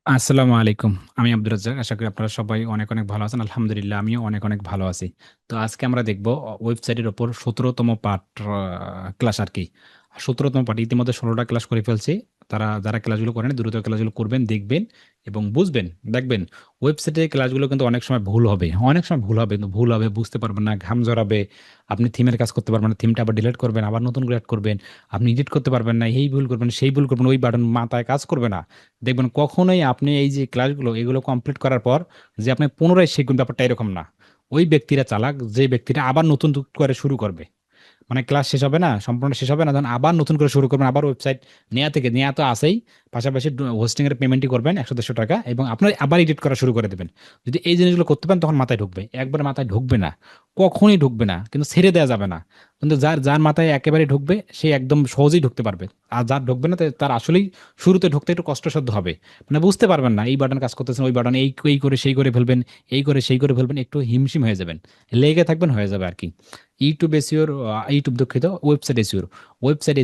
আসসালামু আলাইকুম। আমি আব্দুর রাজ্জাক। আশা করি আপনারা সবাই অনেক, অনেক ভালো আছেন। আলহামদুলিল্লাহ আমিও অনেক, অনেক ভালো আছি। তো আজকে আমরা দেখব ওয়েবসাইটের উপর ১৭তম পার্ট ক্লাস আরকি। ১৭তম পার্ট ইতিমধ্যে ১৬ টা ক্লাস করে ফেলছি। যারা ক্লাসগুলো করেনি দ্রুত ক্লাসগুলো করবেন, দেখবেন এবং বুঝবেন। দেখবেন ওয়েবসাইটে ক্লাসগুলো কিন্তু অনেক সময় ভুল হবে। অনেক সময় ভুল হবে, কিন্তু ভুল হবে, বুঝতে পারবেন না, ঘাম জড়াবে। আপনি থিমের কাজ করতে পারবেন না। থিমটা আবার ডিলিট করবেন, আবার নতুন করে এড করবেন। আপনি এডিট করতে পারবেন না। এই ভুল করবেন, সেই ভুল করবেন। ওই বাটন মাথায় কাজ করবে না। দেখবেন কখনোই আপনি এই যে ক্লাসগুলো এগুলো কমপ্লিট করার পর যে আপনি পুনরায় শিখবেন, ব্যাপারটা এরকম না। ওই ব্যক্তিরা চালাক যে ব্যক্তিরা আবার নতুন করে শুরু করবে। মানে ক্লাস শেষ হবে না, সম্পূর্ণ শেষ হবে না, তখন আবার নতুন করে শুরু করবেন, আবার ওয়েবসাইট নেওয়া তো আছেই, পাশাপাশি হোস্টিং এর পেমেন্টই করবেন ১০০-১৫০ টাকা, এবং আপনার আবার এডিট করা শুরু করে দেবেন। যদি এই জিনিসগুলো করতে পারেন তখন মাথায় ঢুকবে, একবার মাথায় ঢুকবে না, কখনোই ঢুকবে না, কিন্তু ছেড়ে দেওয়া যাবে না। কিন্তু যার যার মাথায় একেবারে ঢুকবে সে একদম সহজেই ঢুকতে পারবে। আর যার ঢুকবে না তার আসলেই শুরুতে ঢুকতে একটু কষ্টসাধ্য হবে। মানে বুঝতে পারবেন না, এই বাটন কাজ করতেছেন, ওই বাটন এই এই করে সেই করে ফেলবেন, এই করে সেই করে ফেলবেন, একটু হিমশিম হয়ে যাবেন, লেগে থাকবেন, হয়ে যাবে আর কি। ইউটিউব এসিওর, ইউটিউব দুঃখিত, ওয়েবসাইট এসিওর। ওয়েবসাইট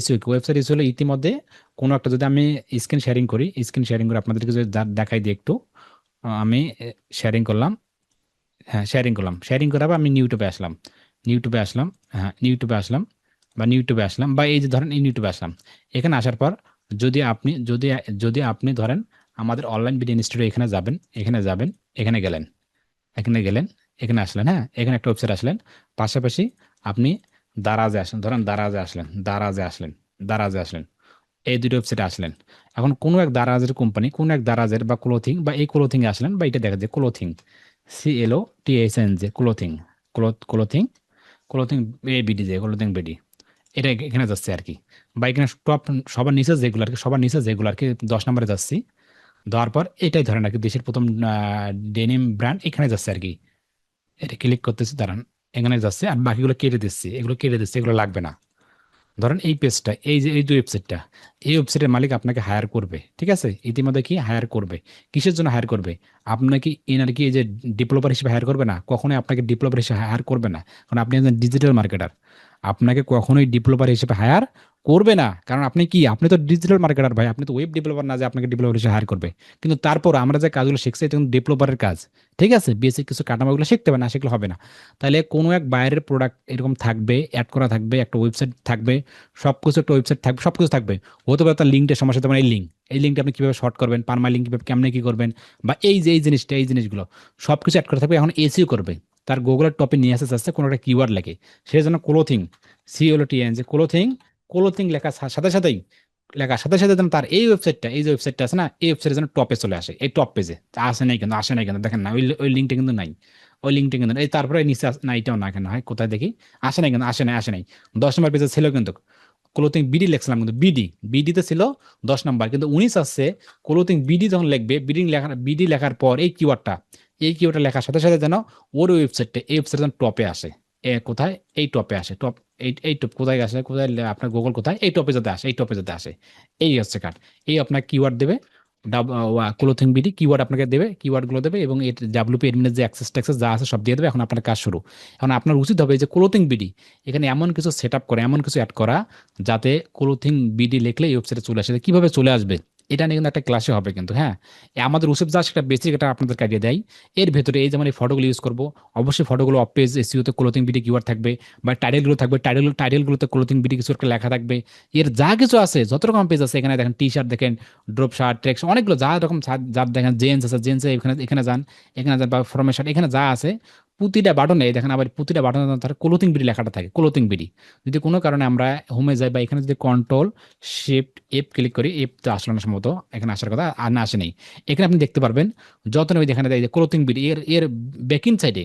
এসিও হলো ইতিমধ্যে কোনো একটা, যদি আমি স্ক্রিন শেয়ারিং করে আপনাদেরকে যদি দেখাই দিই একটু। আমি শেয়ারিং করলাম। হ্যাঁ, শেয়ারিং করে আবার আমি ইউটিউবে আসলাম। ইউটিউবে আসলাম। হ্যাঁ, ইউটিউবে আসলাম, বা এই যে ধরেন এই ইউটিউবে আসলাম। এখানে আসার পর যদি আপনি ধরেন আমাদের অনলাইন ভিডিও ইনস্টিটিউট, এখানে যাবেন, এখানে গেলেন, এখানে গেলেন, এখানে আসলেন, হ্যাঁ, এখানে একটা ওয়েবসাইট আসলেন। পাশাপাশি আপনি দারাজে আসলেন, ধরেন দারাজে আসলেন, এই দুটো ওয়েবসাইটে আসলেন। এখন কোনো এক দারাজের কোম্পানি, কোনো এক দারাজের বা ক্লোথিং, বা এই ক্লোথিং এ আসলেন, বা এটা দেখা যায় clothing, CLOTHING, clothing, clothing, clothing clothing BD, এটা এখানে যাচ্ছে আর কি। বা এখানে টপ, সবার নিচে যেগুলো আর কি 10 নম্বরে যাচ্ছি। দেওয়ার পর এটাই ধরেন আর কি, দেশের প্রথম ডেনিম ব্র্যান্ড, এখানে যাচ্ছে আর কি। এটা ক্লিক করতেছি, দাঁড়ান, এখানে যাচ্ছে, আর বাকিগুলো কেটে দিচ্ছি, এগুলো লাগবে না। ধরেন এই পেজটা, এই যে এই যে ওয়েবসাইটটা, এই ওয়েবসাইটের মালিক আপনাকে হায়ার করবে, ঠিক আছে, ইতিমধ্যে কি হায়ার করবে। কিসের জন্য হায়ার করবে? আপনাকে এনার কি এই যে ডেভেলপার হিসেবে হায়ার করবে না, কখনোই আপনাকে ডেভেলপার হিসেবে হায়ার করবে না, কারণ আপনি একজন ডিজিটাল মার্কেটার। আপনাকে কখনোই ডেভেলপার হিসেবে হায়ার করবে না, কারণ আপনি তো ডিজিটাল মার্কেটার ভাই, আপনি তো ওয়েব ডেভেলপার না যে আপনাকে ডেভেলপার হিসেবে হায়ার করবে। কিন্তু তারপর আমরা যে কাজগুলো শিখছি এটা কিন্তু ডেভেলপারের কাজ। ঠিক আছে, বেসিক কিছু কাঠামোগুলো শিখতে হবে, না শিখলে হবে না। তাহলে কোনো এক বাইরের প্রোডাক্ট এরকম থাকবে, অ্যাড করা থাকবে, একটা ওয়েবসাইট থাকবে, সবকিছু একটা ওয়েবসাইট থাকবে, সবকিছু থাকবে। হতে পারে তার লিঙ্কটা সমস্যা, তোমার এই লিঙ্কটা আপনি কিভাবে শর্ট করবেন, পারমা লিঙ্ক কিভাবে, কেমনে কি করবেন, বা এই যে এই জিনিসগুলো সবকিছু অ্যাড করা থাকবে। এখন এসিও করবে, তার গুগলের টপে নিয়ে আসতে চাচ্ছে কোনো একটা কিওয়ার্ড লেগে, সেই জন্য ক্লোথিং, CLOTHING, যে ক্লোথিং, ক্লোথিং লেখার সাথে সাথেই, যেন তার এই যে ওয়েবসাইটটা আছে না, এই ওয়েবসাইটের যেন টপে চলে আসে, এই টপ পেজে। আসে নাই কেন দেখেন না, ওই লিঙ্কটা কিন্তু নাই। ওই লিঙ্কটা কিন্তু এই তারপরে নিচে না, এটাও না, কেন হয়, কোথায় দেখি, আসে নাই। 10 নম্বর পেজে ছিল কিন্তু ক্লোথিং বিডি লিখছিলাম, কিন্তু বিডিতে ছিল 10 নম্বর, কিন্তু উনি চাচ্ছে ক্লোথিং বিডি যখন লিখবে, বিডি লেখার পর এই কিওয়ার্ডটা লেখার সাথে সাথে যেন ওর এই ওয়েবসাইট যেন টপে আসে। কোথায়? এই টপে আসে, টপ, এই টপ কোথায় আসে, কোথায় আপনার গুগল কোথায়, এই টপে যাতে আসে। এই হচ্ছে কাট। এই আপনার কিওয়ার্ড দেবে, ক্লোথিং বিডি কিওয়ার্ড আপনাকে দেবে, কিওয়ার্ড গুলো দেবে, এবং এর ডাব্লিউপি এডমিনের যে অ্যাক্সেস ট্যাক্সেস যা আছে সব দিয়ে দেবে। এখন আপনার কাজ শুরু। এখন আপনার উচিত হবে এই যে ক্লোথিং বিডি, এখানে এমন কিছু সেট আপ করা, এমন কিছু অ্যাড করা, যাতে ক্লোথিং বিডি লিখলে এই ওয়েবসাইটে চলে আসে। কিভাবে চলে আসবে এটা নিয়ে কিন্তু একটা ক্লাসে হবে কিন্তু, হ্যাঁ। আমাদের উসেব যা সেটা বেসিক, এটা আপনাদের আইডিয়া দেয়। এর ভেতরে এই যেমন এই ফটোগুলো ইউজ করবো, অবশ্যই ফটোগুলো অফ পেজ এসইওতে ক্লোথিং বিডি কিওয়ার্ড থাকবে, বা টাইটেলগুলো থাকবে, টাইটেলগুলোতে ক্লোথিং বিডি কিছু একটা লেখা থাকবে। এর যা কিছু আছে, যত রকম পেজ আছে, এখানে দেখেন টি শার্ট দেখেন, ড্রপ শার্ট, ট্রেক, অনেকগুলো যা রকম যার দেখেন, জেন্স আছে, জেন্সে এখানে এখানে যান, বা ফরমের শার্ট, এখানে যা আছে প্রতিটা বাটনে দেখেন, আবার প্রতিটা বাটনে তার ক্লোথিং বিডি লেখাটা থাকে, ক্লোথিং বিডি। যদি কোনো কারণে আমরা হোমে যাই, বা এখানে যদি কন্ট্রোল শিফট এফ ক্লিক করি, এফ তো আসলে না সম্ভবত, এখানে আসার কথা, আর না আসে নেই। এখানে আপনি দেখতে পারবেন যত নবী এখানে দেয় যে ক্লোথিং বিডি, এর ব্যাকিং সাইডে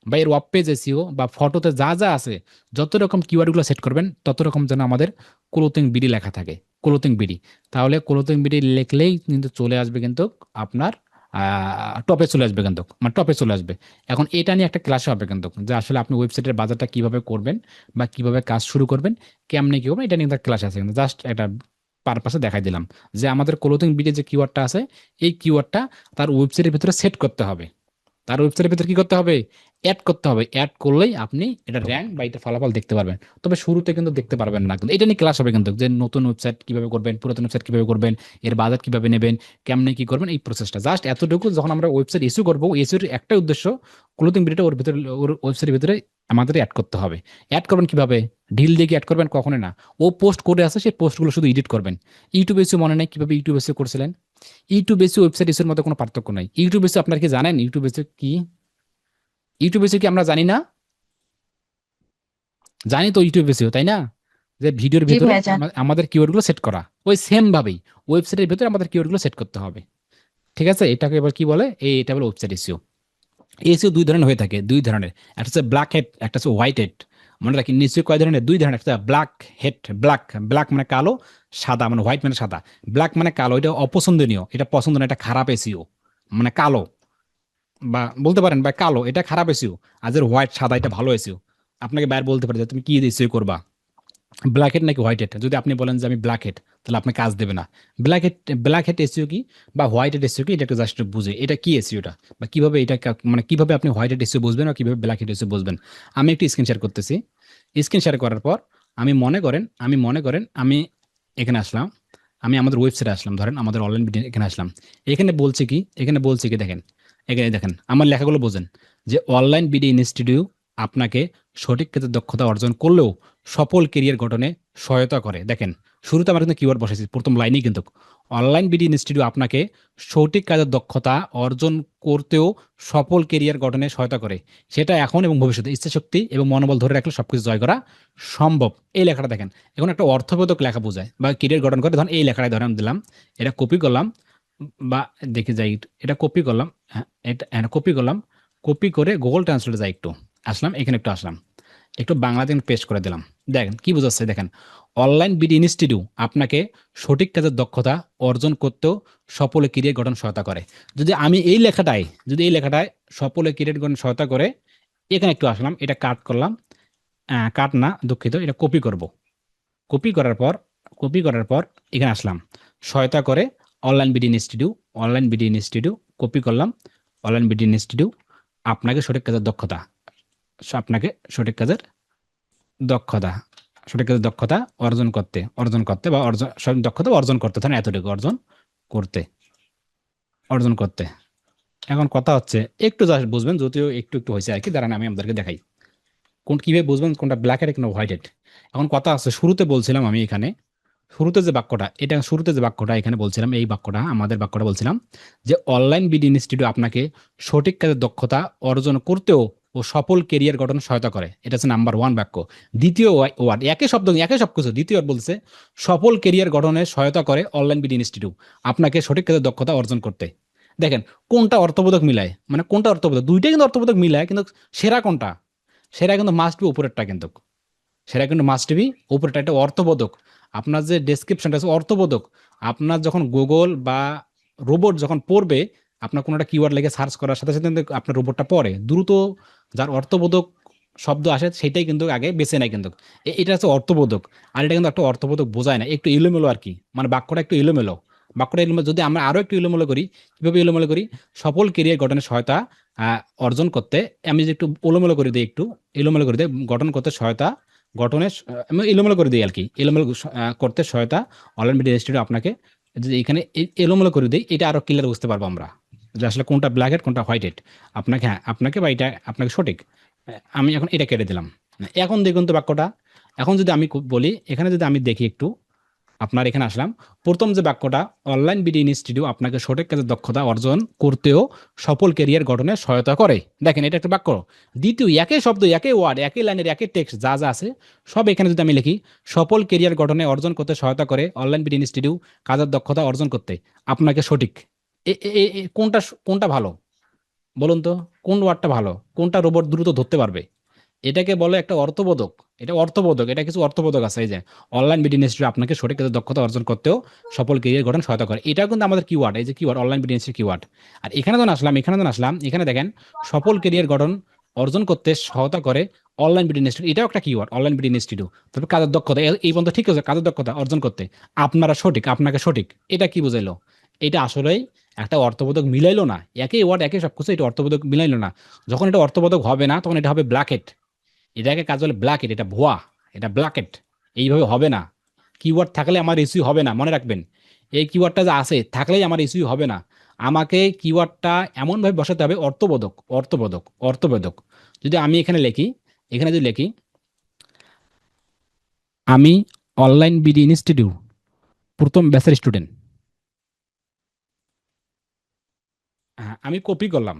বা এর ওয়েব পেজ এসিও বা ফটোতে যা যা আছে, যত রকম কিওয়ার্ডগুলো সেট করবেন তত রকম যেন আমাদের ক্লোথিং বিডি লেখা থাকে, ক্লোথিং বিডি। তাহলে ক্লোথিং বিডি লিখলেই কিন্তু চলে আসবে কিন্তু আপনার টপে চলে আসবে, কিন্তু মানে টপে চলে আসবে। এখন এটা নিয়ে একটা ক্লাস হবে কিন্তু, যে আসলে আপনি ওয়েবসাইটের বাজারটা কিভাবে করবেন, বা কিভাবে কাজ শুরু করবেন, কেমনে কি করবেন, এটা নিয়ে একটা ক্লাস আছে কিন্তু, জাস্ট একটা পারপাসে দেখাই দিলাম যে আমাদের ক্লোথিং বিডি যে কিওয়ার্ডটা আছে, এই কিওয়ার্ডটা তার ওয়েবসাইটের ভিতরে সেট করতে হবে। তার ওয়েবসাইটের ভিতরে কি করতে হবে, অ্যাড করতে হবে। অ্যাড করলেই আপনি এটা র্যাঙ্ক বা এটা ফলাফল দেখতে পারবেন। তবে শুরুতে কিন্তু দেখতে পারবেন না, কিন্তু এটা নিয়ে ক্লাস হবে কিন্তু, যে নতুন ওয়েবসাইট কিভাবে করবেন, পুরাতন ওয়েবসাইট কিভাবে করবেন, এর বাজেট কিভাবে নেবেন, কেমনে কি করবেন, এই প্রসেসটা জাস্ট এতটুকু। যখন আমরা ওয়েবসাইট ইস্যু করবো, ইস্যুর একটাই উদ্দেশ্য, ক্লোথিং ভিডিওটা ওর ভিতরে, ওর ওয়েবসাইটের ভিতরে আমাদের অ্যাড করতে হবে। অ্যাড করবেন কিভাবে, ঢিল দিয়ে অ্যাড করবেন কখনো না। ও পোস্ট করে আছে, সেই পোস্টগুলো শুধু এডিট করবেন। ইউটিউব এসে মনে নেই কিভাবে ইউটিউব এসে করছিলেন? ইউটিউব এসে ওয়েবসাইট ইস্যুর মধ্যে কোনো পার্থক্য নাই। ইউটিউব এসে আপনার কি জানেন ইউটিউব এসে কি? ইউটিউব এসে কি আমরা জানি না? জানি তো ইউটিউব এসেও, তাই না? যে ভিডিওর জি ভিতরে ভাইয়া জান। আমাদের কিওয়ার্ডগুলো সেট করা, ওই সেম ভাবেই ওয়েবসাইটের ভিতরে আমাদের কিওয়ার্ডগুলো সেট করতে হবে। ঠিক আছে, এটাকে এবার কি বলে, এটা বলে ওয়েবসাইট এসইও। এসইও দুই ধরনের হয়ে থাকে, দুই ধরনের। একটা হচ্ছে ব্ল্যাক হেড, একটা হচ্ছে হোয়াইট হেড। মনে রাখি নিশ্চয়ই কয় ধরনের, দুই ধরনের। একটা ব্ল্যাক হেড, ব্ল্যাক, ব্ল্যাক মানে কালো, সাদা মানে হোয়াইট মানে সাদা। ব্ল্যাক মানে কালো, এটা অপছন্দনীয়, এটা পছন্দ না, এটা খারাপ এসইও, মানে কালো, বা বলতে পারেন বা কালো এটা খারাপ এসইও। আর যে হোয়াইট সাদা এটা ভালো এসইও। আপনাকে বাইরে বলতে পারে যে তুমি কি এসইও করবা, ব্ল্যাক হেড নাকি হোয়াইট হেড। যদি আপনি বলেন যে আমি ব্ল্যাক হেড, তাহলে আপনি কাজ দেবে না। Black head, black head SEO কি বা হোয়াইট হেড এসইও কি, এটা একটু জাস্ট বুঝে এটা কি এসইওটা, বা কিভাবে এটা মানে কিভাবে আপনি হোয়াইট হেড এসইও বুঝবেন, আর কিভাবে ব্ল্যাক হেড এসইও বুঝবেন। আমি একটু স্ক্রিন শেয়ার করতেছি। স্ক্রিন শেয়ার করার পর আমি মনে করেন আমি এখানে আসলাম, আমি আমাদের ওয়েবসাইটে আসলাম, ধরেন আমাদের অনলাইন ভিডিও এখানে আসলাম। এখানে বলছে কি দেখেন, এখানে দেখেন আমার লেখাগুলো বোঝেন, যে অনলাইন বিডি ইনস্টিটিউট আপনাকে সঠিক ক্ষেত্রে দক্ষতা অর্জন করলেও সফল কেরিয়ার গঠনে সহায়তা করে। দেখেন, শুরুতে আমরা কিন্তু কিওয়ার্ড বসেছি প্রথম লাইনেই কিন্তু, অনলাইন বিডি ইনস্টিটিউট আপনাকে সঠিক কাজের দক্ষতা অর্জন করতেও সফল কেরিয়ার গঠনে সহায়তা করে। সেটা এখন এবং ভবিষ্যতে ইচ্ছাশক্তি এবং মনোবল ধরে রাখলে সবকিছু জয় করা সম্ভব। এই লেখাটা দেখেন, এখন একটা অর্থবোধক লেখা বোঝায় বা কেরিয়ার গঠন করে। ধরেন এই লেখাটাই ধরেন দিলাম, এটা কপি করলাম, বা দেখে যাই এটা কপি করলাম, হ্যাঁ এটা কপি করলাম, কপি করে গুগল ট্রান্সলেটে যাই একটু, আসলাম এখানে একটু আসলাম, একটু বাংলাতে পেস্ট করে দিলাম। দেখেন কি বোঝাচ্ছে, দেখেন অনলাইন বিডি ইনস্টিটিউট আপনাকে সঠিক কাজের দক্ষতা অর্জন করতেও সফল ক্যারিয়ার গঠন সহায়তা করে। যদি আমি এই লেখাটায় সফল ক্যারিয়ার গঠন সহায়তা করে, এখানে একটু আসলাম, এটা কাট করলাম, কাট না দুঃখিত, এটা কপি করব। কপি করার পর কপি করার পর এখানে আসলাম, সহায়তা করে অনলাইন বিডি ইনস্টিটিউট কপি করলাম, অনলাইন বিডি ইনস্টিটিউট আপনাকে সঠিক কাজের দক্ষতা, আপনাকে সঠিক কাজের দক্ষতা সঠিক কাজের দক্ষতা অর্জন করতে বা সঠিক দক্ষতা অর্জন করতে, ধরেন এতটুকু করতে অর্জন করতে। এখন কথা হচ্ছে একটু জাস্ট বুঝবেন, যদিও একটু একটু হয়েছে আর কি, দাঁড়ান আমি আপনাদেরকে দেখাই কিভাবে বুঝবেন কোনটা ব্ল্যাক হেড কোনটা হোয়াইট হেড। এখন কথা আছে, শুরুতে বলছিলাম আমি এখানে, শুরুতে যে বাক্যটা এখানে বলছিলাম, এই বাক্যটা আমাদের বাক্যটা বলছিলাম, যে অনলাইন বিডি ইনস্টিটিউট আপনাকে সঠিক কাজের দক্ষতা অর্জন করতেও ও সফল কেরিয়ার গঠন সহায়তা করে। এটা হচ্ছে নাম্বার ওয়ান বাক্য। দ্বিতীয় ওয়ার্ড একই শব্দ একই সবকিছু, দ্বিতীয় ওয়ার্ড বলছে সফল কেরিয়ার গঠনে সহায়তা করে অনলাইন বিডি ইনস্টিটিউট আপনাকে সঠিক কাজের দক্ষতা অর্জন করতে। দেখেন কোনটা অর্থবোধক মিলায়, মানে কোনটা অর্থবোধক, দুইটাই কিন্তু অর্থবোধক মিলায়, কিন্তু সেরা কোনটা? সেরা কিন্তু মাস্ট বি উপরেরটা, কিন্তু সেটা কিন্তু মাস্ট বি উপরেটা, এটা অর্থবোধক। আপনার যে ডেসক্রিপশনটা আছে অর্থবোধক। আপনার যখন গুগল বা রোবট যখন পড়বে, আপনার কোনো একটা কিওয়ার্ড লেগে সার্চ করার সাথে সাথে কিন্তু আপনার রোবটটা পড়ে দ্রুত, যার অর্থবোধক শব্দ আসে সেটাই কিন্তু আগে বেছে নেয় কিন্তু। এটা হচ্ছে অর্থবোধক। আর এটা কিন্তু একটা অর্থবোধক বোঝায় না, একটু এলোমেলো আর কি, মানে বাক্যটা একটু এলোমেলো। বাক্যটা এলোমেলো, যদি আমরা আরো একটু এলোমেলো করি, কিভাবে এলোমেলো করি, সফল কেরিয়ার গঠনের সহায়তা অর্জন করতে, আমি যে একটু এলোমেলো করে দিই, একটু এলোমেলো করে দিই, গঠন করতে সহায়তা, গঠনের আমি এলোমেলো করে দিই আর কি, এলোমেলো করতে সহায়তা অনলাইন মিডিয়া ইনস্টিটিউট আপনাকে। যদি এখানে এলোমেলো করে দিই, এটা আরো ক্লিয়ার বুঝতে পারবো আমরা, যে আসলে কোনটা ব্ল্যাক হেড কোনটা হোয়াইট হেড। আপনাকে, হ্যাঁ আপনাকে বা এটা আপনাকে সঠিক। আমি এখন এটা কেটে দিলাম। এখন দেখুন তো বাক্যটা, এখন যদি আমি বলি, এখানে যদি আমি দেখি একটু, আপনার এখানে আসলাম, প্রথম যে বাক্যটা, অনলাইন বিডি ইনস্টিটিউট আপনাকে সঠিক কাজের দক্ষতা অর্জন করতেও সফল ক্যারিয়ার গঠনে সহায়তা করে। দেখেন এটা একটা বাক্য। দ্বিতীয় একই শব্দ একই ওয়ার্ড একই লাইনের একই টেক্সট যা যা আছে সব এখানে যদি আমি লিখি, সফল ক্যারিয়ার গঠনে অর্জন করতে সহায়তা করে অনলাইন বিডি ইনস্টিটিউট কাজের দক্ষতা অর্জন করতে আপনাকে সঠিক। কোনটা কোনটা ভালো বলুন তো? কোন ওয়ার্ডটা ভালো, কোনটা রোবট দ্রুত ধরতে পারবে? এটাকে বলে একটা অর্থবোধক। এটা অর্থবোধক, এটা কিছু অর্থবোধক আছে, এই যে অনলাইন বিডি ইনস্টিটিউট আপনাকে সঠিক কাজের দক্ষতা অর্জন করতেও সফল ক্যারিয়ার গঠন সহায়তা করে। এটাও কিন্তু আমাদের কিওয়ার্ড, এই যে keyword online BD institute keyword. আর এখানে যখন আসলাম এখানে দেখেন সফল ক্যারিয়ার গঠন অর্জন করতে সহায়তা করে অনলাইন বিডি ইনস্টিটিউট, এটাও একটা কিওয়ার্ড অনলাইন বিডি ইনস্টিটিউট। তবে কাজের দক্ষতা এই পর্যন্ত ঠিক আছে, কাজের দক্ষতা অর্জন করতে আপনারা সঠিক, আপনাকে সঠিক, এটা কি বুঝাইলো? এটা আসলেই একটা অর্থবোধক মিলাইলো না, একই ওয়ার্ড একই সব কিছু, এটা অর্থবোধক মিলাইলো না। যখন এটা অর্থবোধক হবে না তখন এটা হবে ব্ল্যাকেট, এটাকে কাজ বলে ব্ল্যাকেট, এটা ভুয়া, এটা ব্ল্যাকেট, এইভাবে হবে না। কিওয়ার্ড থাকলে আমার ইস্যু হবে না, মনে রাখবেন। এই কিওয়ার্ডটা যে আছে থাকলেই আমার ইস্যু হবে না। আমাকে কিওয়ার্ডটা এমনভাবে বসাতে হবে অর্থবোধক, অর্থবোধক, অর্থবোধক। যদি আমি এখানে লিখি, এখানে যদি লিখি আমি অনলাইন বিডি ইনস্টিটিউট প্রথম ব্যাচের স্টুডেন্ট, হ্যাঁ আমি কপি করলাম,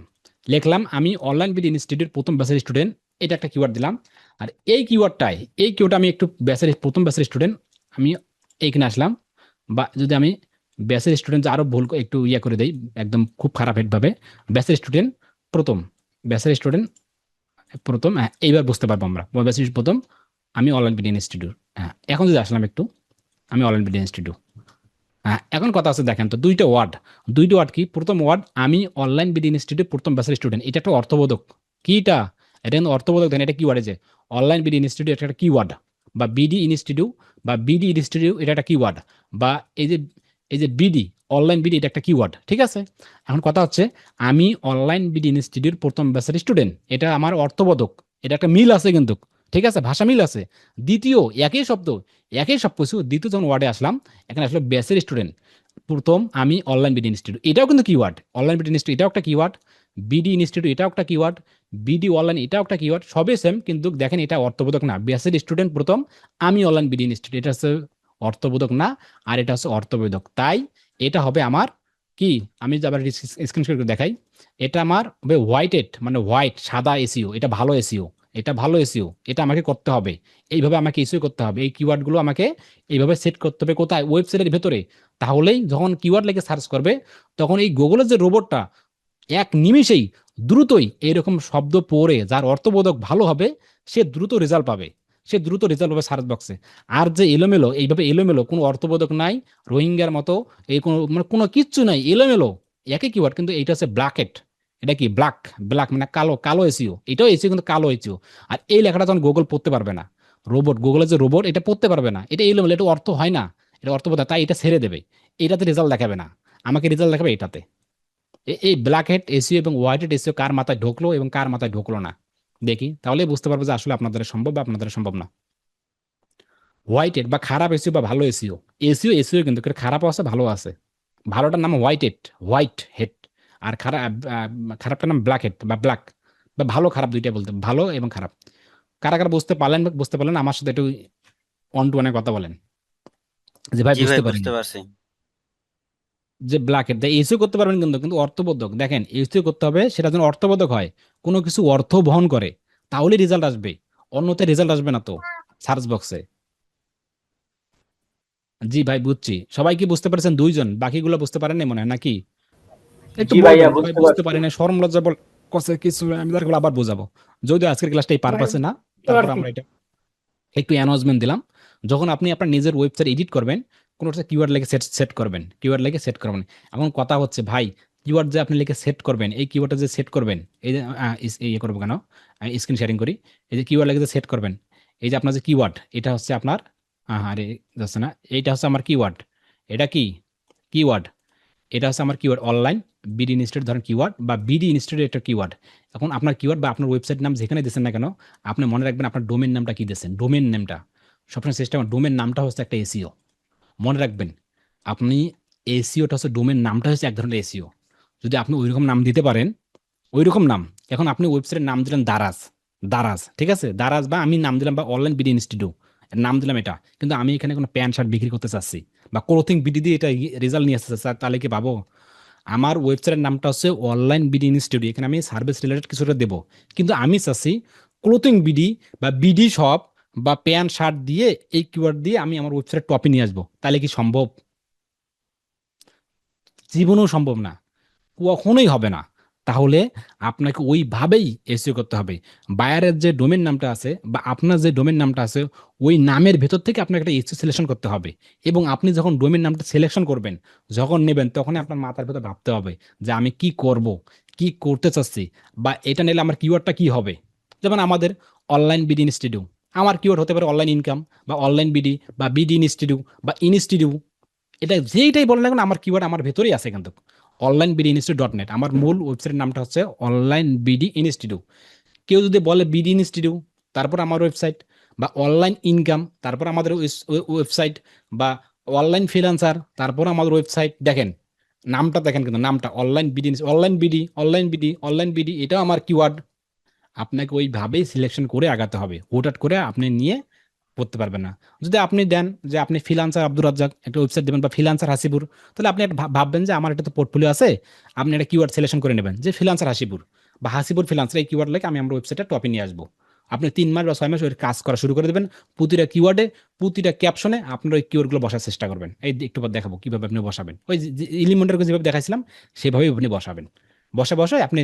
লিখলাম আমি অনলাইন বিডি ইনস্টিটিউট প্রথম ব্যাচের স্টুডেন্ট, এটা একটা কিওয়ার্ড দিলাম। আর এই কিওয়ার্ডটা আমি একটু ব্যাচের প্রথম ব্যাচের স্টুডেন্ট, আমি এইখানে আসলাম। বা যদি আমি ব্যাচের স্টুডেন্ট আরো ভুল একটু করে দেই, একদম খুব খারাপ হেডভাবে, ব্যাচের স্টুডেন্ট প্রথম, ব্যাচের স্টুডেন্ট প্রথম, হ্যাঁ এইবার বুঝতে পারবো আমরা ব্যাচের প্রথম আমি অনলাইন বিডি ইনস্টিটিউট। হ্যাঁ এখন যদি আসলাম একটু, আমি অনলাইন বিডি ইনস্টিটিউট। হ্যাঁ এখন কথা আছে দেখেন তো, দুইটা ওয়ার্ড কি, প্রথম ওয়ার্ড আমি অনলাইন বিডি ইনস্টিটিউট প্রথম ব্যাচের স্টুডেন্ট, এটা একটা অর্থবোধক। কিটা, এটা কিন্তু অর্থবোধক দেন, এটা কি ওয়ার্ড যে অনলাইন বিডি ইনস্টিটিউট, এটা একটা কিওয়ার্ড। বা বিডি ইনস্টিটিউট, বা বিডি ইনস্টিটিউট, এটা একটা কিওয়ার্ড। বা এই যে বিডি, অনলাইন বিডি, এটা একটা কিওয়ার্ড, ঠিক আছে। এখন কথা হচ্ছে আমি অনলাইন বিডি ইনস্টিটিউট প্রথম ব্যাচের স্টুডেন্ট, এটা আমার অর্থবোধক, এটা একটা মিল আছে কিন্তু, ঠিক আছে, ভাষা মিল আছে। দ্বিতীয়, একই শব্দ, একই সব কিছু, দ্বিতীয় যখন ওয়ার্ডে আসলাম, এখানে আসলে ব্যাচের স্টুডেন্ট প্রথম আমি অনলাইন বিডি ইনস্টিটিউট, এটাও কিন্তু কিওয়ার্ড, অনলাইন বিডি ইনস্টিটিউট এটাও একটা কিওয়ার্ড, বিডি ইনস্টিটিউট এটাও একটা কিওয়ার্ড, বিডি অনলাইন এটাও একটা কিওয়ার্ড, সবই সেম, কিন্তু দেখেন এটা অর্থবোধক না। ব্যাচের স্টুডেন্ট প্রথম আমি অনলাইন বিডি ইনস্টিটিউট, এটা হচ্ছে অর্থবোধক না, আর এটা হচ্ছে অর্থবোধক। তাই এটা হবে আমার কি, আমি যদি আবার স্ক্রিনশট করে দেখাই, এটা আমার হবে হোয়াইটেড, মানে হোয়াইট সাদা এসিও, এটা ভালো এসিও, এটা ভালো এসিও, এটা আমাকে করতে হবে, এইভাবে আমাকে ইস্যু করতে হবে, এই কিওয়ার্ডগুলো আমাকে এইভাবে সেট করতে হবে কোথায়, ওয়েবসাইটের ভেতরে। তাহলেই যখন কিওয়ার্ড লেগে সার্চ করবে, তখন এই গুগলের যে রোবটটা এক নিমিষেই দ্রুতই এরকম শব্দ পড়ে যার অর্থবোধক ভালো হবে, সে দ্রুত রেজাল্ট পাবে, সে দ্রুত রেজাল্ট পাবে সার্চ বক্সে। আর যে এলোমেলো, এইভাবে এলোমেলো, কোনো অর্থবোধক নাই, রোহিঙ্গার মতো এই কোনো মানে কোনো কিচ্ছু নাই, এলোমেলো একই কিওয়ার্ড, কিন্তু এইটা হচ্ছে ব্ল্যাকেট। এটা কি ব্ল্যাক, ব্ল্যাক মানে কালো, কালো এসিও, এটাও এসিও কিন্তু কালো এসিও। আর এই লেখাটা যখন গুগল পড়তে পারবে না, রোবট, গুগলের যে রোবট, এটা পড়তে পারবে না, এটা এলোমেলো, এটা অর্থ হয় না, এটা অর্থবোধ, তাই এটা ছেড়ে দেবে, এটাতে রেজাল্ট দেখাবে না, আমাকে রেজাল্ট দেখাবে এটাতে। এই ব্ল্যাক হেড এসিও এবং হোয়াইট হেড এসিও কার মাথায় ঢোকলো এবং কার মাথায় ঢোকলো না, দেখি তাহলে বুঝতে পারবো যে আসলে আপনাদের সম্ভব বা আপনাদের সম্ভব না। হোয়াইট হেড বা খারাপ এসিও বা ভালো এসিও, এসিও এসিও কিন্তু এর খারাপও আছে ভালো আছে। ভালোটার নাম হোয়াইট হেড, হোয়াইট হেড। আর খারাপ, খারাপটার নাম ব্ল্যাক হেড বা ব্ল্যাক। বা ভালো খারাপ দুইটা বলতে, ভালো এবং খারাপ। কারা কারা বুঝতে পারলেন বা বুঝতে পারলেন আমার সাথে একটু অন টু ওয়ানে কথা বলেন, যে ভাই জি ভাই, বুঝতে বুঝতে পারিনি। পারছি। যে ব্ল্যাকেট দেয় এসিও করতে পারবেন কিন্তু, কিন্তু অর্থবোধক দেখেন, এসিও করতে হবে সেটা যেন অর্থবোধক হয়, কোনো কিছু অর্থ বহন করে, তাহলে রেজাল্ট আসবে, অন্যথায় রেজাল্ট আসবে না তো সার্চ বক্সে। জি ভাই বুঝছি, সবাই কি বুঝতে পারছেন? দুইজন, বাকিগুলো বুঝতে পারেন না মনে হয় নাকি? একটু জি ভাইয়া, বলবেন ভাই বুঝতে বুঝতে পারছি। পারি না, শরম লজ্জা বল কসে কিছু, আমি তারগুলো আবার বোঝাবো। যদিও আজকের ক্লাসটা এই পারপাসে না, তারপর আমরা এটা একটু অ্যানাউন্সমেন্ট দিলাম। যখন আপনি আপনার নিজের ওয়েবসাইট এডিট করবেন, কোনো একটা কিওয়ার্ড লেগে সেট সেট করবেন, কিওয়ার্ড লেগে সেট করবেন। এখন কথা হচ্ছে ভাই, কিওয়ার্ড যে আপনি লিখে সেট করবেন, এই কিওয়ার্ডটা যে সেট করবেন, এই যে ইয়ে করবো কেন, আমি স্ক্রিন শেয়ারিং করি। এই যে কিওয়ার্ড লেগে যে সেট করবেন, এই যে আপনার যে কিওয়ার্ড, এটা হচ্ছে আপনার, আরে যাচ্ছে না, এইটা হচ্ছে আমার কিওয়ার্ড। এটা কি কিওয়ার্ড, এটা হচ্ছে আমার কিওয়ার্ড অনলাইন বিডি ইনস্টিটিউট ধরেন কিওয়ার্ড, বা বিডি ইনস্টিটিউট একটা কিওয়ার্ড। এখন আপনার কিওয়ার্ড বা আপনার ওয়েবসাইট নাম যেখানে দিচ্ছেন না কেন, আপনি মনে রাখবেন আপনার ডোমেন নামটা কি দিচ্ছেন, ডোমেন নামটা সবসময় চেষ্টা করেন, ডোমেন নামটা হচ্ছে একটা এসিও, মনে রাখবেন। আপনি এসিওটা হচ্ছে, ডোমেন নামটা হচ্ছে এক ধরনের এসিও। যদি আপনি ওইরকম নাম দিতে পারেন, ওইরকম নাম, এখন আপনি ওয়েবসাইটের নাম দিলেন দারাজ, দারাজ ঠিক আছে, দারাজ, বা আমি নাম দিলাম বা অনলাইন বিডি ইনস্টিটিউট নাম দিলাম এটা, কিন্তু আমি এখানে কোনো প্যান্ট শার্ট বিক্রি করতে চাচ্ছি বা ক্লোথিং বিডি দিয়ে এটা রেজাল্ট নিয়ে আসতে চাচ্ছি, তাহলে কি পাবো? আমার ওয়েবসাইটের নামটা হচ্ছে অনলাইন বিডি ইনস্টিটিউট, এখানে আমি সার্ভিস রিলেটেড কিছুটা দেবো, কিন্তু আমি চাচ্ছি ক্লোথিং বিডি বা বিডি শপ বা প্যান্ট শার্ট দিয়ে, এই কিওয়ার্ড দিয়ে আমি আমার ওয়েবসাইট টপে নিয়ে আসবো, তাহলে কি সম্ভব? জীবনেও সম্ভব না, কখনোই হবে না। তাহলে আপনাকে ওইভাবেই এসইও করতে হবে। বায়ারের যে ডোমেন নামটা আছে বা আপনার যে ডোমেন নামটা আছে, ওই নামের ভেতর থেকে আপনাকে একটা এসইও সিলেকশন করতে হবে। এবং আপনি যখন ডোমেন নামটা সিলেকশন করবেন, যখন নেবেন, তখনই আপনার মাথার ভেতর ভাবতে হবে যে আমি কি করব, কি করতে চাচ্ছি, বা এটা নিলে আমার কিওয়ার্ডটা কি হবে। যেমন আমাদের অনলাইন বিডি ইনস্টিটিউট, আমার কিওয়ার্ড হতে পারে অনলাইন ইনকাম, বা অনলাইন বিডি, বা বিডি ইনস্টিটিউট, বা ইনস্টিটিউট, এটা যেইটাই বলেন না কেন, আমার কিওয়ার্ড আমার ভেতরেই আছে কিন্তু। Online BD institute dot net. আমার মূল ওয়েবসাইটের নামটা হচ্ছে অনলাইন বিডি ইনস্টিটিউট। কেউ যদি বলে বিডি ইনস্টিটিউট তারপর আমার ওয়েবসাইট, বা অনলাইন ইনকাম তারপর আমাদের ওয়েবসাইট, বা অনলাইন ফ্রিল্যান্সার তারপর আমাদের ওয়েবসাইট, দেখেন নামটা দেখেন, কিন্তু নামটা online BD, online BD, online BD, online BD, এটাও আমার কিওয়ার্ড। আপনাকে ওইভাবেই সিলেকশন করে আগাতে হবে, হুটহাট করে আপনি নিয়ে পড়তে পারবেন না। যদি আপনি দেন যে আপনি ফ্রিল্যান্সার আব্দুর রাজ্জাক একটা ওয়েবসাইট দেবেন, বা ফ্রিল্যান্সার হাসিপুর, তাহলে আপনি একটা ভাববেন যে আমার এটা তো পোর্টফোলিও আছে। আপনি একটা কিওয়ার্ড সিলেকশন করে নেবেন যে ফ্রিল্যান্সার হাসিপুর বা হাসিপুর ফ্রিল্যান্সার, এই কিওয়ার্ড লেগে আমি আমার ওয়েবসাইটে টপে নিয়ে আসবো। আপনি 3 মাস বা 6 মাস ওই কাজ করা শুরু করে দেবেন। প্রতিটা কিওয়ার্ডে, প্রতিটা ক্যাপশনে আপনার ওই কিওয়ার্ডগুলো বসার চেষ্টা করবেন। এই একটু পর দেখাবো কিভাবে আপনি বসাবেন, ওই এলিমেন্টার যেভাবে দেখাইছিলাম সেভাবেই আপনি বসাবেন। বসে বসে আপনি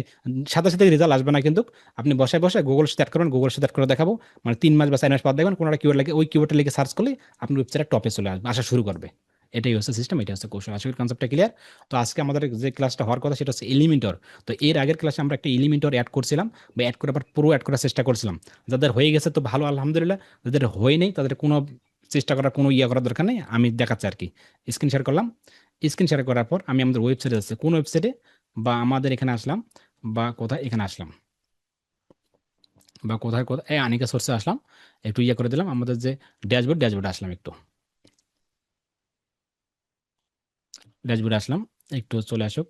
সাথে সাথে রেজাল্ট আসবে না, কিন্তু আপনি বসে বসে গুগল স্টার্ট করবেন, গুগল স্টার্ট করে দেখাবো। মানে 3 মাস বা 4 মাস পর দেখবেন কোনো একটা কিওয়ার্ড লাগে, ওই কিওয়ার্ডটা লিখে সার্চ করলে আপনার ওয়েবসাইটে টপে চলে আসবে, আসা শুরু করবে। এটাই হচ্ছে সিস্টেম, এটা হচ্ছে কৌশল। আশা করি কনসেপ্টটা ক্লিয়ার। তো আজকে আমাদের যে ক্লাসটা হওয়ার কথা সেটা হচ্ছে এলিমেন্টর। তো এর আগের ক্লাসে আমরা একটা এলিমেন্টর অ্যাড করছিলাম, বা অ্যাড করে আবার প্রো অ্যাড করার চেষ্টা করছিলাম। যাদের হয়ে গেছে তো ভালো, আলহামদুলিল্লাহ। যাদের হয়ে নেই তাদের কোনো চেষ্টা করার, কোনো করার দরকার নেই, আমি দেখাচ্ছি আর কি। স্ক্রিন শেয়ার করলাম। স্ক্রিন শেয়ার করার পর আমি আমাদের ওয়েবসাইটে যাচ্ছি, কোন ওয়েবসাইটে, বা আমাদের এখানে আসলাম, বা কোথায় এখানে আসলাম, বা কোথায় কোথায় এই আনিকা সোর্সে আসলাম। একটু করে দিলাম আমাদের যে ড্যাশবোর্ডে আসলাম, একটু ড্যাশবোর্ডে আসলাম, একটু চলে আসুক।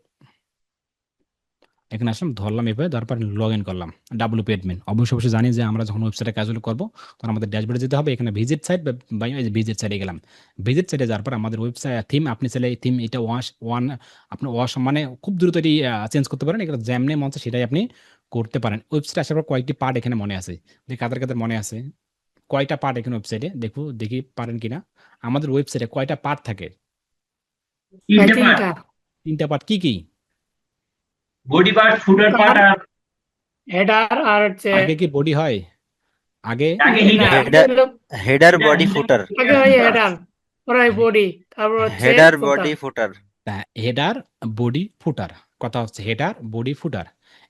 এখানে আসলাম, ধরলাম এভাবে, তারপর লগ ইন করলাম ডাব্লিউপি অ্যাডমিন। অবশ্যই অবশ্যই জানি যে আমরা যখন ওয়েবসাইটে কাজগুলো করবো তখন আমাদের ড্যাশবোর্ডে যেতে হবে। এখানে ভিজিট সাইট, বা এই যে ভিজিট সাইটে গেলাম। ভিজিট সাইটে যাওয়ার পর আমাদের ওয়েবসাইট থিম, আপনি চাইলে এই থিম এটা আপনি মানে খুব দ্রুত এটি চেঞ্জ করতে পারেন। এখানে যেমনি মন চায় সেটাই আপনি করতে পারেন। ওয়েবসাইটে আসার পর কয়েকটি পার্ট এখানে মনে আছে, যে কাদের কাদের মনে আছে, কয়টা পার্ট এখানে ওয়েবসাইটে দেখি পারেন কিনা। আমাদের ওয়েবসাইটে কয়টা পার্ট থাকে? তিনটে পার্ট। তিনটা। 3টা পার্ট, কি কি? বডি পার্ট, ফুটার পার্ট, আর হেডার আর হচ্ছে আগে কি বডি হয়? আগে আগে না, হিডার। আগে হেডার হলো হেডার বডি ফুটার আগে হয় হেডার, পরে হয় বডি, তারপর হচ্ছে হেডার ফুটার। বডি ফুটার হেডার, বডি, ফুটার। কথা হচ্ছে হেডার, বডি, ফুটার।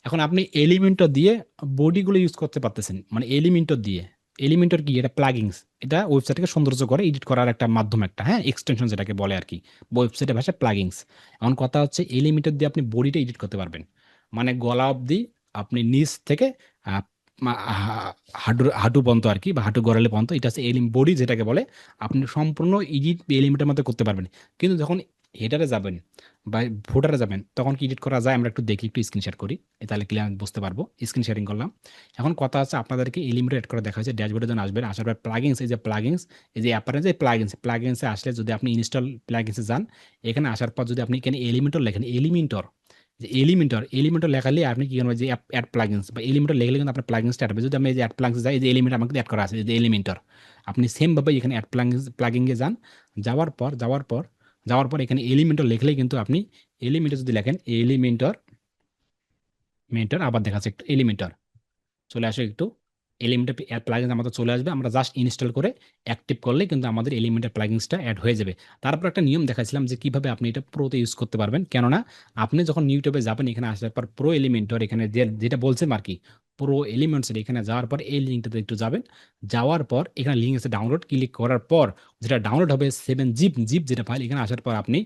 এখন আপনি এলিমেন্টর দিয়ে বডিগুলো ইউজ করতে পারতেছেন, মানে এলিমেন্টর দিয়ে। এলিমেন্টর কি? এটা প্লাগিংস, এটা ওয়েবসাইটকে সৌন্দর্য করে, এডিট করার একটা মাধ্যম, একটা হ্যাঁ এক্সটেনশন যেটাকে বলে আর কি ওয়েবসাইটের ভাষায় প্লাগিংস। এখন কথা হচ্ছে এলিমেন্টর দিয়ে আপনি বডিটা এডিট করতে পারবেন, মানে গলা অবধি, আপনি নিচ থেকে আহ, হাঁটু হাঁটু পর্যন্ত আর কি, বা হাঁটু গড়ালে পর্যন্ত, এটা হচ্ছে বডি যেটাকে বলে। আপনি সম্পূর্ণ এডিট এলিমেন্টের মধ্যে করতে পারবেন। কিন্তু যখন হেডারে যাবেন বা ফুটারে যাবেন তখন কি এডিট করা যায় আমরা একটু দেখি, একটু স্ক্রিন শেয়ার করি, তাহলে ক্লিয়ার বুঝতে পারবো। স্ক্রিন শেয়ারিং করলাম। এখন কথা আছে আপনাদেরকে এলিমেন্ট এড করে দেখা হয়েছে, ড্যাশবোর্ডে যখন আসবেন, আসার পর প্লাগিংস, এই যে প্লাগিংস, এই যে অ্যাপারেন্স, এই প্লাগিংসে আসলে যদি আপনি ইনস্টল প্লাগিংসে যান, এখানে আসার পর যদি আপনি এখানে এলিমেন্টর লেখেন, এলিমেন্টর লেখালে আপনি কি করবেন, যে অ্যাড প্লাগিংস বা এলিমেন্টর লিখলে কিন্তু আপনার প্লাগিংসটা আসবে। যদি আমি এই যে অ্যাড প্লাগিংস যাই, এই যে এলিমেন্ট আমাকে অ্যাড করা আছে, এই যে এলিমেন্টর, আপনি সেম ভাবে এখানে অ্যাড প্লাগিংয়ে যান। যাওয়ার পর এখানে এলিমেন্টর লিখলেই কিন্তু আপনি এলিমেন্টর যদি লেখেন মেন্টর আবার দেখাচ্ছে একটু এলিমেন্টর চলে আসে একটু। এলিমেন্টার প্লাগিনস আমাদের চলে আসবে, আমরা জাস্ট ইনস্টল করে অ্যাক্টিভ করলে কিন্তু আমাদের এলিমেন্টার প্লাগিনসটা অ্যাড হয়ে যাবে। তারপর একটা নিয়ম দেখাচ্ছিলাম যে কিভাবে আপনি এটা প্রোতে ইউজ করতে পারবেন, কেননা আপনি যখন ইউটিউবে যাবেন, এখানে আসার পর প্রো এলিমেন্টর, এখানে যেটা বলছে আর কি প্রো এলিমেন্টসের, এখানে যাওয়ার পর এই লিঙ্কটাতে একটু যাবেন। যাওয়ার পর এখানে লিঙ্ক আছে ডাউনলোড, ক্লিক করার পর যেটা ডাউনলোড হবে 7 জিপ যেটা ফাইল, এখানে আসার পর আপনি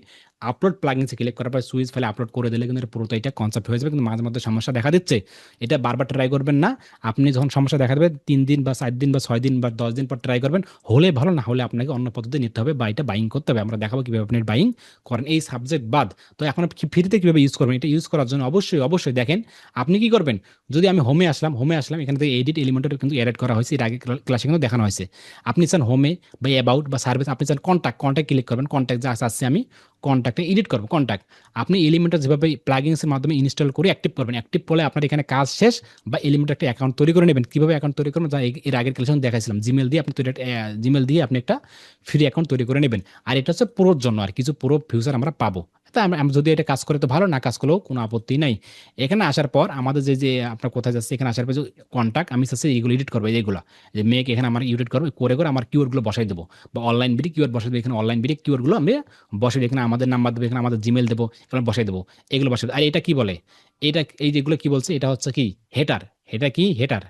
আপলোড প্লাগিনসে ক্লিক করার পর সুইচ ফাইলে আপলোড করে দিলে কিন্তু পুরোটা এটা কনসেপ্ট হয়ে যাবে। কিন্তু মাঝে মধ্যে সমস্যা দেখা দিচ্ছে, এটা বারবার ট্রাই করবেন না। আপনি যখন সমস্যা দেখা দেবে 3 দিন বা 4 দিন বা 6 দিন বা 10 দিন পর ট্রাই করবেন, হলে ভালো, না হলে আপনাকে অন্য পদ্ধতি নিতে হবে, বা এটা বাইং করতে হবে। আমরা দেখাবো কিভাবে আপনি বাইং করেন এই সাবজেক্ট বাদ। তো এখন ফ্রিতে কিভাবে ইউজ করবেন, এটা ইউজ করার জন্য অবশ্যই অবশ্যই দেখেন আপনি কি করবেন। যদি আমি হোমে আসলাম, এখানে থেকে এডিট এলিমেন্টের কিন্তু এড করা হয়েছে, এর আগে ক্লাসে কিন্তু দেখানো হয়েছে। আপনি চান হোমে বা অ্যাবাউট বা সার্ভিস, আপনি চান কন্ট্যাক্ট ক্লিক করবেন। কন্ট্যাক্ট যা আছে আমি কন্ট্যাক্টে এডিট করবো কন্ট্যাক্ট। আপনি এলিমেন্টের যেভাবে প্লাগিংসের মাধ্যমে ইনস্টল করে অ্যাক্টিভ করবেন, অ্যাক্টিভ করলে আপনার এখানে কাজ শেষ। বা এলিমেন্ট একটা অ্যাকাউন্ট তৈরি করে নেবেন। কিভাবে অ্যাকাউন্ট তৈরি করবেন, যা এর আগের ক্লাসে দেখাইছিলাম, জিমেল দিয়ে আপনি একটা ফ্রি অ্যাকাউন্ট তৈরি করে নেবেন। আর এটা হচ্ছে পুরোর জন্য, আর কিছু পুরো ফিউচার আমরা পাবো। তা আমরা যদি এটা কাজ করে তো ভালো, না কাজ করলেও কোনো আপত্তি নাই। এখানে আসার পর আমাদের যে আপনার কোথায় যাচ্ছে, এখানে আসার পর যে কন্ট্যাক্ট, আমি চাচ্ছি এইগুলো এডিট করবো, এইগুলো যে মেক, এখানে আমার এডিট করবো, করে আমার কিওয়ার্ডগুলো বসাই দেবো, বা অনলাইন বিডি কিওয়ার্ড বসাই দেবো। এখানে অনলাইন বিডি কিওয়ার্ডগুলো আমি বসাই দিই, এখানে আমাদের নাম্বার দেবো, এখানে আমাদের জিমেল দেবো, এখানে বসাই দেবো, এগুলো বসাই দেবো। আর এটা কি বলে, এটা এই যেগুলো কি বলছে, এটা হচ্ছে কি হেটার। হেটার,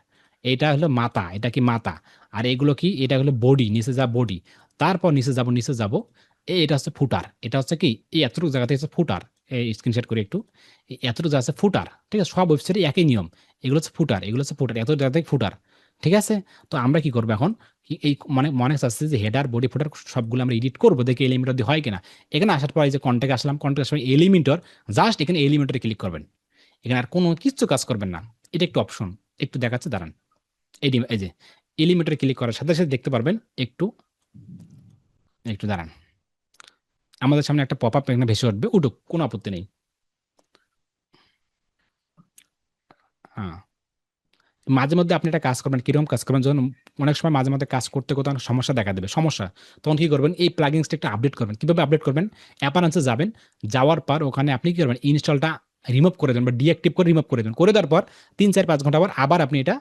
এটা হলো মাথা, এটা কি মাথা। আর এগুলো কি, এটা হলো বডি, নিচে যা বডি। তারপর নিচে যাব, এটা হচ্ছে ফুটার, এটা হচ্ছে কি এই এতটুকু জায়গাতে হচ্ছে ফুটার। এই স্ক্রিনশট করে একটু, এই এতটুকু জায়গা আছে ফুটার, ঠিক আছে? সব ওয়েবসাইটে একই নিয়ম, এগুলো হচ্ছে ফুটার, এগুলো হচ্ছে ফুটার, এত জায়গাতে ফুটার, ঠিক আছে? তো আমরা কি করবো এখন, এই মানে মনে আসছে যে হেডার বডি ফুটার সবগুলো আমরা এডিট করবো, দেখি এলিমেন্টর দিয়ে হয় কিনা। এখানে আসার পর এই যে কন্ট্যাক্ট আসলাম, কন্ট্যাক্ট আসার এলিমেন্টর, জাস্ট এখানে এলিমেন্টরে ক্লিক করবেন, এখানে আর কোনো কিছু কাজ করবেন না। এটা একটু অপশন একটু দেখাচ্ছে, দাঁড়ান। এই যে এলিমেন্টরে ক্লিক করার সাথে সাথে দেখতে পারবেন, একটু একটু দাঁড়ান, আমাদের সামনে একটা পপ আপ এখানে ভেসে উঠবে, উঠুক, কোনো আপত্তি নেই। হ্যাঁ, মাঝে মধ্যে আপনি একটা কাজ করবেন, কিরকম কাজ করবেন, যখন অনেক সময় মাঝে মধ্যে কাজ করতে করতে অনেক সমস্যা দেখা দেবে, সমস্যা, তখন কি করবেন, এই প্লাগিংসটা একটু আপডেট করবেন। কিভাবে আপডেট করবেন, অ্যাপারেন্সে যাবেন, যাওয়ার পর ওখানে আপনি কি করবেন, ইনস্টলটা রিমুভ করে দেবেন বা ডিঅ্যাক্টিভ করে রিমুভ করে দেবেন, করে দেওয়ার পর 3-4-5 ঘন্টা পর আবার আপনি এটা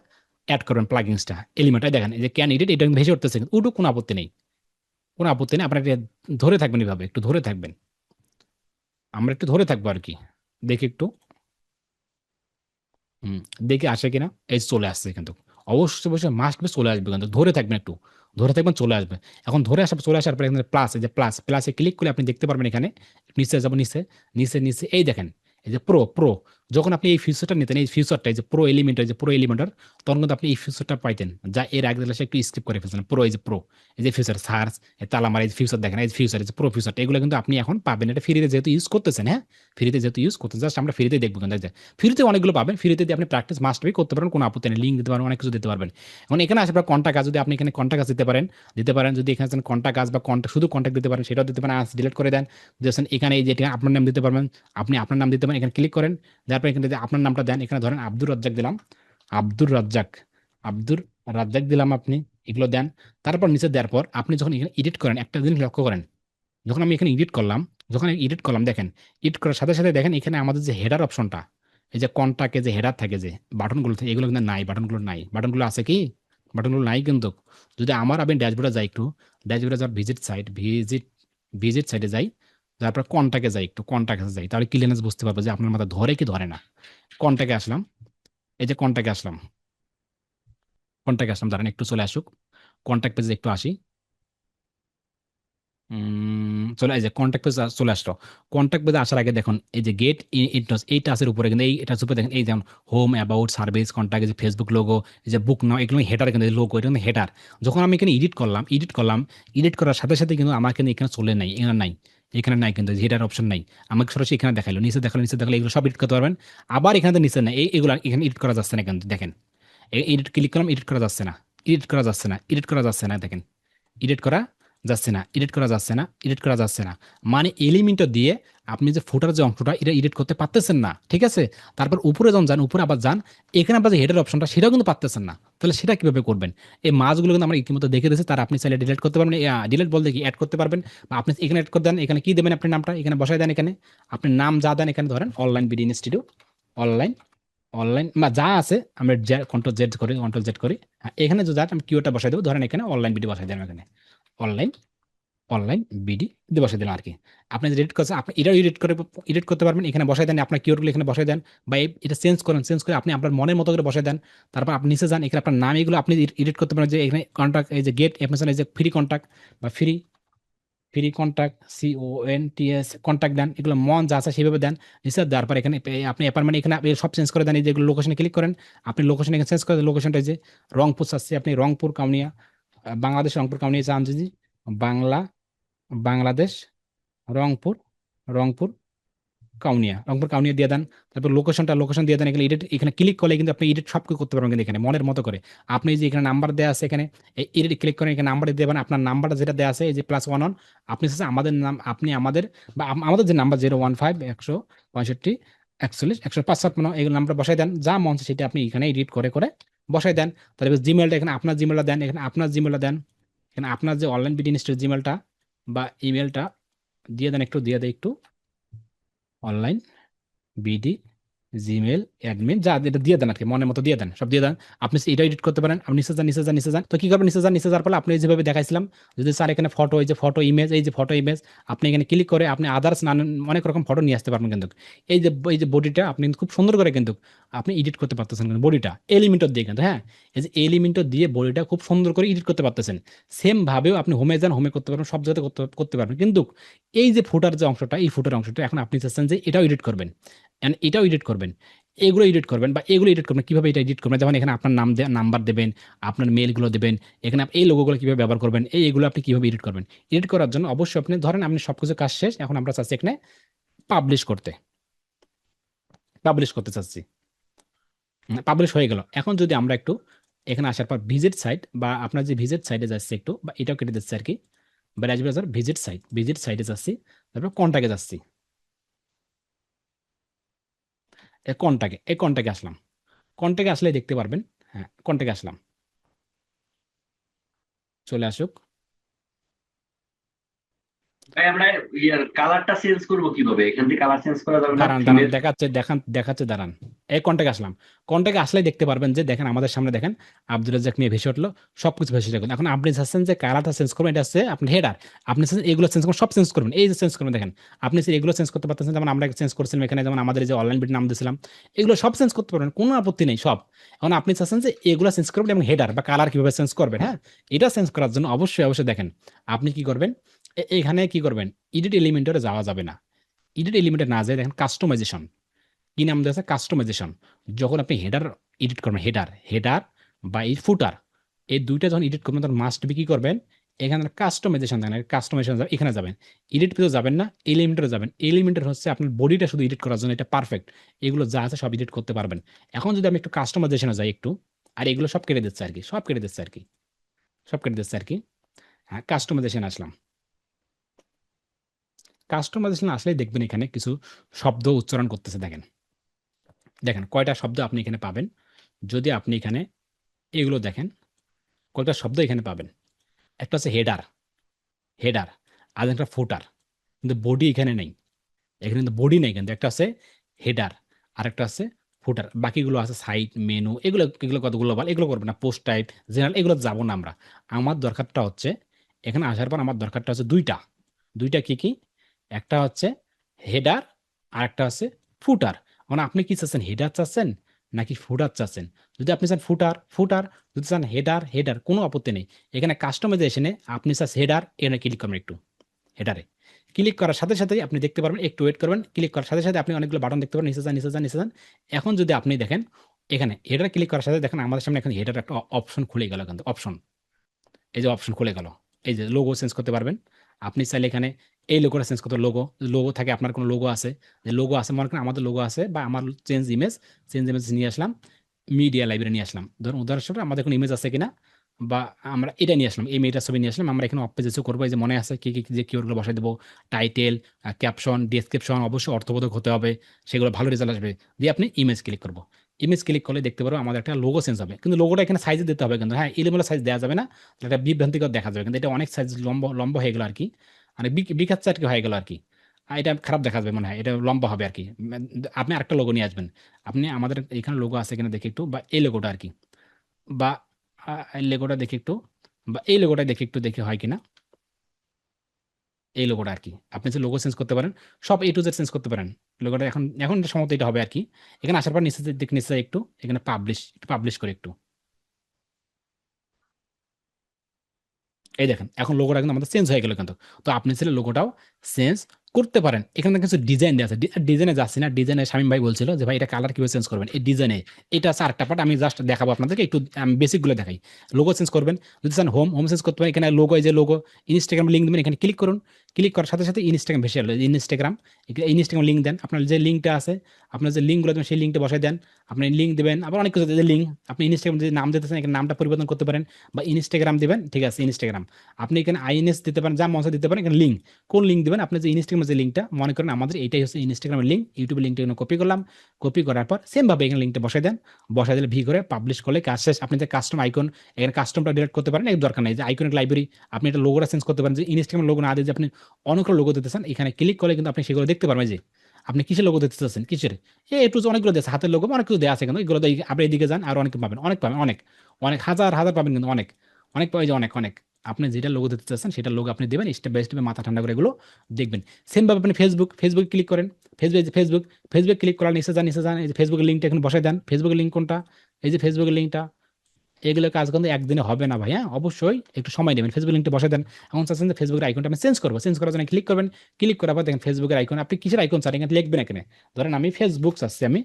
অ্যাড করবেন প্লাগিংসটা, এলিমেন্টটা দেখেন এই যে ক্যান এডিট, এটা ভেসে উঠতেছে, উঠুক, কোনো আপত্তি নেই, কোনো আপত্তি নেই। আপনার এটা ধরে থাকবেন, এভাবে একটু ধরে থাকবেন, আমরা একটু ধরে থাকবো আর কি, দেখি একটু। হুম, দেখি আসে কিনা, এই যে চলে আসছে কিন্তু, অবশ্যই অবশ্যই মাস্ট বি চলে আসবে, কিন্তু ধরে থাকবেন একটু, ধরে থাকবেন, চলে আসবে। এখন ধরে আসা, চলে আসার পরে এখানে প্লাস, এই যে প্লাস, প্লাসে ক্লিক করলে আপনি দেখতে পারবেন এখানে, নিচে যাবো, নিচে নিচে নিচে, এই দেখেন এই যে প্রো প্রো, যখন আপনি এই ফিচারটা নিতেন, এই ফিচারটা, এই যে প্রো এলিমেন্টার, যে প্রো এলিমেন্টার, তখন কিন্তু আপনি এই ফিচারটা পাইতেন, যা এর আগে দিলে একটু স্কিপ করে ফেলছেন। প্রো, এই যে প্রো, এই যে ফিচার সার্চ, এই তালামার, এই ফিচার দেখেন, এই ফিচার, এই যে প্রো ফিচারটা, এগুলো কিন্তু আপনি এখন পাবেন, এটা ফ্রিতে যেহেতু ইউজ করতেছেন, হ্যাঁ, ফ্রিতে যেহেতু ইউজ করতেছেন, জাস্ট আমরা ফ্রিতে দেখবো, কিন্তু ফ্রিতে অনেকগুলো পাবেন, ফ্রিতে দিয়ে আপনি প্র্যাকটিস মাস্ট বি করতে পারেন, কোনো আপত্তি নেই, লিঙ্ক দিতে পারেন, অনেক কিছু দিতে পারবেন। এখন এখানে আসে কন্টাক্ট কাজ, যদি আপনি এখানে কন্টাক্ট কাজ দিতে পারেন, দিতে পারেন, যদি এখানে কন্টাক্ট কাজ বা কন্টাক্ট, শুধু কন্টাক্ট দিতে পারেন, সেটাও দিতে পারেন, আজ ডিলিট করে দেন। দেখছেন এখানে এই যে এটা আপনার নাম দিতে পারবেন, আপনি আপনার নাম দিতে পারেন, এখানে ক্লিক করেন, তারপর এখানে যদি আপনার নামটা দেন, এখানে ধরেন আব্দুর রাজ্জাক দিলাম, আব্দুর রাজ্জাক, আব্দুর রাজ্জাক দিলাম, আপনি এগুলো দেন। তারপর নিচে দেওয়ার পর আপনি যখন এখানে এডিট করেন, একটা জিনিস লক্ষ্য করেন, যখন আমি এখানে এডিট করলাম, যখন এডিট করলাম, দেখেন এডিট করার সাথে সাথে দেখেন এখানে আমাদের যে হেডার অপশনটা, এই যে কন্টাক্টে যে হেডার থাকে, যে বাটনগুলো থাকে, এগুলো কিন্তু নাই, বাটনগুলো নাই, বাটনগুলো আছে কি, বাটনগুলো নাই কিন্তু। যদি আমার আমি ড্যাশবোর্ডে যাই একটু, ড্যাশবোর্ডে যাওয়ার ভিজিট সাইট, ভিজিট সাইটে যাই, তারপর কন্টাক্টে যাই, একটু কন্টাক্টে যাই, তাহলে ক্লিয়ারেন্স বুঝতে পারবো যে আপনার মাথা ধরে কি ধরে না। কন্টাক্টে আসলাম, এই যে কন্টাক্টে আসলাম, কন্টাক্টে আসলাম, দাঁড়ান একটু চলে আসুক, কন্টাক্ট পেজে একটু আসি। চলে এই যে কন্ট্যাক্ট পেজ চলে আসলো। কন্ট্যাক্ট পেজে আসার আগে দেখুন, এই যে গেট ইন্টারেস্ট, এই টাচের উপরে কিন্তু, এই টাচের উপরে দেখেন, এই যেমন হোম, অ্যাবাউট, সার্ভিস, কন্ট্যাক্ট, যে ফেসবুক লোগো, এই যে বুক নাও, এগুলো হেডার, কিন্তু লোগো, এটা কিন্তু হেডার। যখন আমি এখানে এডিট করলাম, এডিট করার সাথে সাথে কিন্তু আমার কিন্তু এখানে চলে নাই, এখানে নাই, এখানে নাই, কিন্তু হেডার অপশন নাই, আমাকে সরাসরি এখানে দেখাইলো, নিচে দেখালো, নিচে দেখালো, এগুলো সব এডিট করতে পারবেন। আবার এখানে তো নিচে নাই, এগুলো এখানে এডিট করা যাচ্ছে না, কিন্তু দেখেন এডিট ক্লিক করলাম, এডিট করা যাচ্ছে না, এডিট করা যাচ্ছে না, এডিট করা যাচ্ছে না, দেখেন এডিট করা যাচ্ছে না, এডিট করা যাচ্ছে না, এডিট করা যাচ্ছে না, মানে এলিমেন্টটা দিয়ে আপনি যে ফুটার যে অংশটা, এটা এডিট করতে পারতেছেন না, ঠিক আছে? তারপর উপরে যখন যান, উপরে আবার যান, এখানে আবার যে হেডার অপশনটা, সেটাও কিন্তু পারতেছেন না, তাহলে সেটা কিভাবে করবেন? এই মাছগুলো কিন্তু আমরা ইতিমধ্যে দেখে দিয়েছি, তার আপনি চাইলে ডিলিট করতে পারবেন, ডিলিট বলতে কি অ্যাড করতে পারবেন, বা আপনি এখানে অ্যাড করে দেন, এখানে কি দেবেন, আপনার নামটা এখানে বসাই দেন, এখানে আপনি নাম যা দেন, এখানে ধরেন online BD institute, online, online বা যা আছে, আমরা কন্ট্রোল জেড করি, এখানে যে যা আমি কিওটা বসাই দেবো, ধরেন এখানে অনলাইন বিডি বসাই দেন, এখানে অনলাইন, অনলাইন বিডি দিয়ে বসাই দিলাম আর কি। আপনি যে এডিট করছেন, আপনি এটাও এডিট করতে পারবেন, এখানে বসাই দেন, আপনার কিওয়ার্ডগুলো এখানে বসাই দেন, বা এটা চেঞ্জ করেন, চেঞ্জ করে আপনি আপনার মনের মতো করে বসাই দেন। তারপর আপনি নিচে যান, এখানে আপনার নাম, এগুলো আপনি এডিট করতে পারেন, যে এখানে কন্ট্যাক্ট, এই যে গেট অ্যাপমেশন, এই যে ফ্রি কন্ট্যাক্ট বা free free contact, CONTS contact দেন, এগুলো মন যা আছে সেভাবে দেন। নিচে দেওয়ার পর এখানে আপনি অ্যাপার্টমেন্ট, এখানে আপনি সব চেঞ্জ করে দেন, এই যেগুলো লোকেশনে ক্লিক করেন, আপনি লোকেশন এখানে চেঞ্জ করে দেন, লোকেশনটা যে রংপুর চাচ্ছি, আপনি রংপুর কাউনিয়া, বাংলাদেশ রংপুর কাউনিয়া চান যদি, বাংলা, বাংলাদেশ, রংপুর, রংপুর রংপুর কাউনিয়া দিয়ে দেন। তারপর লোকেশন দিয়ে দেন, এখানে এডিট, এখানে ক্লিক করলে কিন্তু আপনি এডিট সব কিছু করতে পারবেন, কিন্তু এখানে মনের মতো করে। আপনি যে এখানে নাম্বার দেওয়া আছে, এখানে এডিট ক্লিক করেন, এখানে নাম্বার দেবেন, আপনার নাম্বারটা যেটা দেওয়া আছে, এই যে +11, আপনি হচ্ছে আমাদের নাম, আপনি আমাদের বা আমাদের যে নাম্বার 015 165 41 105 এই নাম্বার বসাই দেন, যা মন চায় সেটা আপনি এখানে এডিট করে করে বসাই দেন। তারপর জিমেলটা, এখানে আপনার জিমেলটা দেন, এখানে আপনার জিমেলটা দেন, এখানে আপনার যে অনলাইন বিডি ইনস্টিটিউট জিমেলটা বা ইমেলটা দিয়ে দেন, একটু দিয়ে দেয় একটু, অনলাইন বিডি জিমেল অ্যাডমিন যা এটা দিয়ে দেন আর কি, মনের মতো দিয়ে দেন, সব দিয়ে দেন। আপনি এটা এডিট করতে পারেন। আপনি নিচে যান, নিচে যান, নিচে যান। তো কি করবেন, নিচে যাওয়ার পরে আপনি যেভাবে দেখাইছিলাম, যদি স্যার এখানে ফটো, এই যে ফটো ইমেজ, এই যে ফটো ইমেজ, আপনি এখানে ক্লিক করে আপনি আদার্স নানান অনেক রকম ফটো নিয়ে আসতে পারবেন। কিন্তু এই যে বডিটা আপনি কিন্তু খুব সুন্দর করে কিন্তু আপনি এডিট করতে পারতেছেন, কিন্তু বডিটা এলিমেন্টর দিয়ে কিন্তু, হ্যাঁ, এই যে এলিমেন্টর দিয়ে বডিটা খুব সুন্দর করে এডিট করতে পারতেছেন। সেম ভাবেও আপনি হোমে যান, হোমে করতে পারবেন, সব জায়গাতে করতে করতে পারবেন। কিন্তু এই যে ফুটার যে অংশটা, এই ফুটার অংশটা এখন আপনি চাচ্ছেন যে এটাও এডিট করবেন, এন্ড এটাও এডিট করবেন, এগুলো এডিট করবেন, বা এগুলো এডিট করবেন। কিভাবে এটা এডিট করবেন, যেমন এখানে আপনার নাম্বার দেবেন, আপনার মেলগুলো দেবেন, এখানে এই লোগোগুলো কিভাবে ব্যবহার করবেন, এগুলো আপনি কিভাবে এডিট করবেন। এডিট করার জন্য অবশ্যই আপনি ধরেন আপনি সবকিছু কাজ শেষ, এখন আমরা চাচ্ছি এখানে পাবলিশ করতে, চাচ্ছি, পাবলিশ হয়ে গেল। এখন যদি আমরা একটু এখানে আসার পর ভিজিট সাইট, বা আপনার যে ভিজিট সাইটে যাচ্ছে একটু, বা এটাও কেটে দিচ্ছে আর কি, বা রাজবাজার ভিজিট সাইটে যাচ্ছি, তারপর কন্টাক্টে যাচ্ছি, এই কন্টাক্টে আসলাম। কন্টাক্টে আসলে দেখতে পারবেন, হ্যাঁ কন্টাক্টে আসলাম, চলে আসুক। ভাই আমরা ইয়ার কালারটা চেঞ্জ করবো কিভাবে? এখান থেকে কালার চেঞ্জ করা যাবে না দাঁড়ান দাঁড়ান, থিমের? দেখাচ্ছে দাঁড়ান। এই কন্টাক্টে আসলাম, কন্টাক্টে আসলে দেখতে পারবেন যে দেখেন আমাদের সামনে দেখেন আব্দুল রাজ্জাক নিয়ে ভেসে উঠলো, সবকিছু ভেসে যাবে। এখন আপনি চাচ্ছেন যে কালারটা চেঞ্জ করবেন, এটা হচ্ছে আপনার হেডার, আপনি চাচ্ছেন এগুলো চেঞ্জ করবেন, সব চেঞ্জ করবেন, এই যে চেঞ্জ করবেন দেখেন, আপনি এগুলো চেঞ্জ করতে পারতেছেন, যেমন আমরা চেঞ্জ করছিলাম এখানে, যেমন আমাদের এই যে অনলাইন বিট নাম দিয়েছিলাম, এগুলো সব চেঞ্জ করতে পারবেন, কোনো আপত্তি নেই সব। এখন আপনি চাচ্ছেন যে এগুলো চেঞ্জ করবেন এবং হেডার বা কালার কিভাবে চেঞ্জ করবেন, হ্যাঁ, এটা চেঞ্জ করার জন্য অবশ্যই দেখেন আপনি কি করবেন, এখানে কি করবেন, এডিট এলিমেন্টরে যাওয়া যাবে না, এডিট এলিমেন্টে না যায় দেখেন কাস্টমাইজেশন, কি নাম দেওয়া আছে, কাস্টমাইজেশন। যখন আপনি হেডার এডিট করবেন, হেডার বা এই ফুটার, এই দুইটা যখন এডিট করবেন তখন মাস্ট বি কি করবেন, এখানে কাস্টমাইজেশন দেখেন, কাস্টমাইজেশন এখানে যাবেন, এডিট পেতেও যাবেন না, এলিমেন্টারে যাবেন। এলিমেন্টার হচ্ছে আপনার বডিটা শুধু এডিট করার জন্য, এটা পারফেক্ট, এগুলো যা আছে সব এডিট করতে পারবেন। এখন যদি আমি একটু কাস্টমাইজেশনে যাই একটু, আর এগুলো সব কেটে দিচ্ছে আর কি, সব কেটে দিচ্ছে আর কি। হ্যাঁ, কাস্টমাইজেশন আসলাম, কাস্টমাইজেশন আসলেই দেখবেন এখানে কিছু শব্দ উচ্চারণ করতেছে, দেখেন দেখেন কয়টা শব্দ আপনি এখানে পাবেন। যদি আপনি এখানে এগুলো দেখেন, কয়টা শব্দ এখানে পাবেন, একটা হচ্ছে হেডার, আর একটা ফুটার, কিন্তু বডি এখানে নেই, এখানে কিন্তু বডি নেই, কিন্তু একটা আছে হেডার, আর একটা আছে ফুটার, বাকিগুলো আছে সাইট মেনু, এগুলো এগুলো কতগুলো বল, এগুলো করবে না, পোস্ট টাইপ জেনারেল, এগুলো যাবো না আমরা। আমার দরকারটা হচ্ছে এখানে আসার পর আমার দরকারটা হচ্ছে দুইটা, কি কি, একটা হচ্ছে হেডার, আর একটা হচ্ছে ফুটার। মানে আপনি কি চাচ্ছেন, হেডার চাচ্ছেন নাকি ফুটার চাচ্ছেন? যদি আপনি চান ফুটার, যদি চান হেডার, কোনো আপত্তি নেই। এখানে কাস্টমাইজেশনে আপনি চাচ্ছেন হেডার, এখানে ক্লিক করবেন একটু, হেডারে ক্লিক করার সাথে সাথেই আপনি দেখতে পারবেন, একটু ওয়েট করবেন, ক্লিক করার সাথে সাথে আপনি অনেকগুলো বাটন দেখতে পারেন, নিচে যান, নিচে যান, নিচে যান। এখন যদি আপনি দেখেন এখানে হেডার ক্লিক করার সাথে দেখেন আমাদের সামনে এখন হেডার একটা অপশন খুলে গেল, কিন্তু অপশন, এই যে অপশন খুলে গেল, এই যে লোগো চেঞ্জ করতে পারবেন। আপনি চাইলে এখানে এই লোগোটা চেঞ্জ করতে, লোগো থাকে, আপনার কোনো লোগো আছে, যে লোগো আছে মনে করেন আমাদের লোগো আছে, বা আমার চেঞ্জ ইমেজ নিয়ে আসলাম, মিডিয়া লাইব্রেরি নিয়ে আসলাম, ধরুন উদাহরণস্বরূপ আমাদের কোনো ইমেজ আছে কিনা, বা আমরা এটা নিয়ে আসলাম, এই মেয়েটার ছবি নিয়ে আসলাম, আমরা এখানে অপেজ করবো, এই যে মনে আছে কি কি যে কিওয়ার্ডগুলো বসাই দেবো, টাইটেল, ক্যাপশন, ডেসক্রিপশন অবশ্যই অর্থবোধক হতে হবে, সেগুলো ভালো রেজাল্ট আসবে। দিয়ে আপনি ইমেজ ক্লিক করবো, ইমেজ ক্লিক করলে দেখতে পারবো আমাদের একটা লোগো চেঞ্জ হবে, কিন্তু লোগোটা এখানে সাইজে দিতে হবে, কিন্তু হ্যাঁ এলিমেন্ট সাইজ দেওয়া যাবে না, এটা বিভ্রান্তিকর দেখা যাবে, কিন্তু এটা অনেক সাইজ লম্বা হয়ে গেল আর কি, মানে বিখাচ্ছে আর কি হয়ে গেল আর কি। এটা খারাপ দেখা যাবে মনে হয়, এটা লম্বা হবে আর কি। আপনি আরেকটা লোগো নিয়ে আসবেন, আপনি আমাদের এখানে লোগো আছে কিনা দেখি একটু, বা এই লোগোটা আর কি, বা এই লোগোটা দেখি একটু, বা এই লোগোটা দেখি একটু, দেখি হয় কিনা, এই লোগোটা আর কি। আপনি যে লোগো চেঞ্জ করতে পারেন, সব এ টু জেড চেঞ্জ করতে পারেন। লোগোটা এখন এখন সম্ভবত এটা হবে আর কি। এখানে আসার পর নিচে দিক নিচে একটু এখানে পাবলিশ করে একটু, এই দেখেন এখন লোগোটা কিন্তু আমাদের চেঞ্জ হয়ে গেল কিন্তু। তো আপনি চাইলে লোগোটাও চেঞ্জ করতে পারেন। এখানে কিছু ডিজাইন দেওয়া আছে, ডিজাইনে যাচ্ছি না, ডিজাইনে শামীম ভাই বলছিল যে ভাই এটা কালার কিভাবে চেঞ্জ করবেন, এই ডিজাইনে এটা আছে আরেকটা পার্ট, আমি জাস্ট দেখাবো আপনাদেরকে, একটু আমি বেসিকগুলো দেখাই। লোগো চেঞ্জ করবেন, যদি চান হোম চেঞ্জ করতে পারেন, এখানে লোগো, এই যে লোগো, ইনস্টাগ্রাম লিঙ্ক দেবেন, এখানে ক্লিক করুন, ক্লিক করার সাথে সাথে ইনস্টাগ্রাম ভেসে এলো, ইনস্টাগ্রাম লিঙ্ক দেন, আপনার যে লিঙ্কটা আছে, আপনার যে লিঙ্কগুলো দেবেন সেই লিঙ্কটা বসাই দেন, আপনি লিঙ্ক দেবেন, আবার অনেক কিছু লিঙ্ক, আপনি ইনস্টাগ্রাম যে নাম দিতেছেন এখানে নামটা পরিবর্তন করতে পারেন, বা ইনস্টাগ্রাম দিবেন, ঠিক আছে ইনস্টাগ্রাম, আপনি এখানে আইএনএস দিতে পারেন, যা মনে দিতে পারেন, এখানে লিঙ্ক, কোন লিঙ্ক দিবেন, আপনি যে ইনস্টাগ্রামের যে লিঙ্কটা মনে করেন আমাদের এটাই হচ্ছে ইনস্টাগ্রামের লিঙ্ক, ইউটিউবের লিঙ্কটা এখানে কপি করলাম, কপি করার পর সেম ভাবে এখানে লিঙ্কটা বসাই দেন, বসাই দিলে ভি করে পাবলিশ করলে কাজ শেষ। আপনি যে কাস্টম আইকন, এখানে কাস্টমটা ডিলিট করতে পারেন, এর দরকার নেই, যে আইকনিক লাইব্রেরি আপনি এটা লোগোটা চেঞ্জ করতে পারেন, যে ইনস্টাগ্রাম লোগো না দিয়ে যে আপনি অনেক লোগো দিতেছেন, এখানে ক্লিক করলে কিন্তু আপনি সেগুলো দেখতে পারবেন, যে আপনি কিসের লোগো দিতে চাচ্ছেন, কিসের? একটু অনেকগুলো দিয়েছে, হাতের লোগো অনেক কিছু দেওয়া আছে, কিন্তু এগুলো আপনি এদিকে যান আর অনেক পাবেন, অনেক পাবেন, অনেক অনেক হাজার হাজার পাবেন, কিন্তু অনেক অনেক পাওয়া যায়, অনেক অনেক। আপনি যেটা লোগো দিতে চাচ্ছেন সেটা লোগো আপনি দেবেন, স্টেপ বাই স্টেপে মাথা ঠান্ডা করে এগুলো দেখবেন। সেম ভাবে আপনি ফেসবুক ক্লিক করেন। ফেসবুক ক্লিক করার নিচে যান, এই যে ফেসবুকের লিঙ্কটা এখন বসাই দেন। ফেসবুকের লিঙ্ক কোনটা? এই যে ফেসবুকের লিঙ্কটা। এগুলো কাজ কিন্তু একদিনে হবে না ভাই, হ্যাঁ, অবশ্যই একটু সময় নেবেন। ফেসবুক লিঙ্কটা বসাই দেন। এখন চাচ্ছেন যে ফেসবুকের আইকনটা আমি চেঞ্জ করার জন্য ক্লিক করবেন। ক্লিক করার পর দেখেন ফেসবুকের আইকন, আপনি কিসের আইকন চান এখানে লিখবেন এখানে। ধরেন আমি ফেসবুক চাচ্ছি, আমি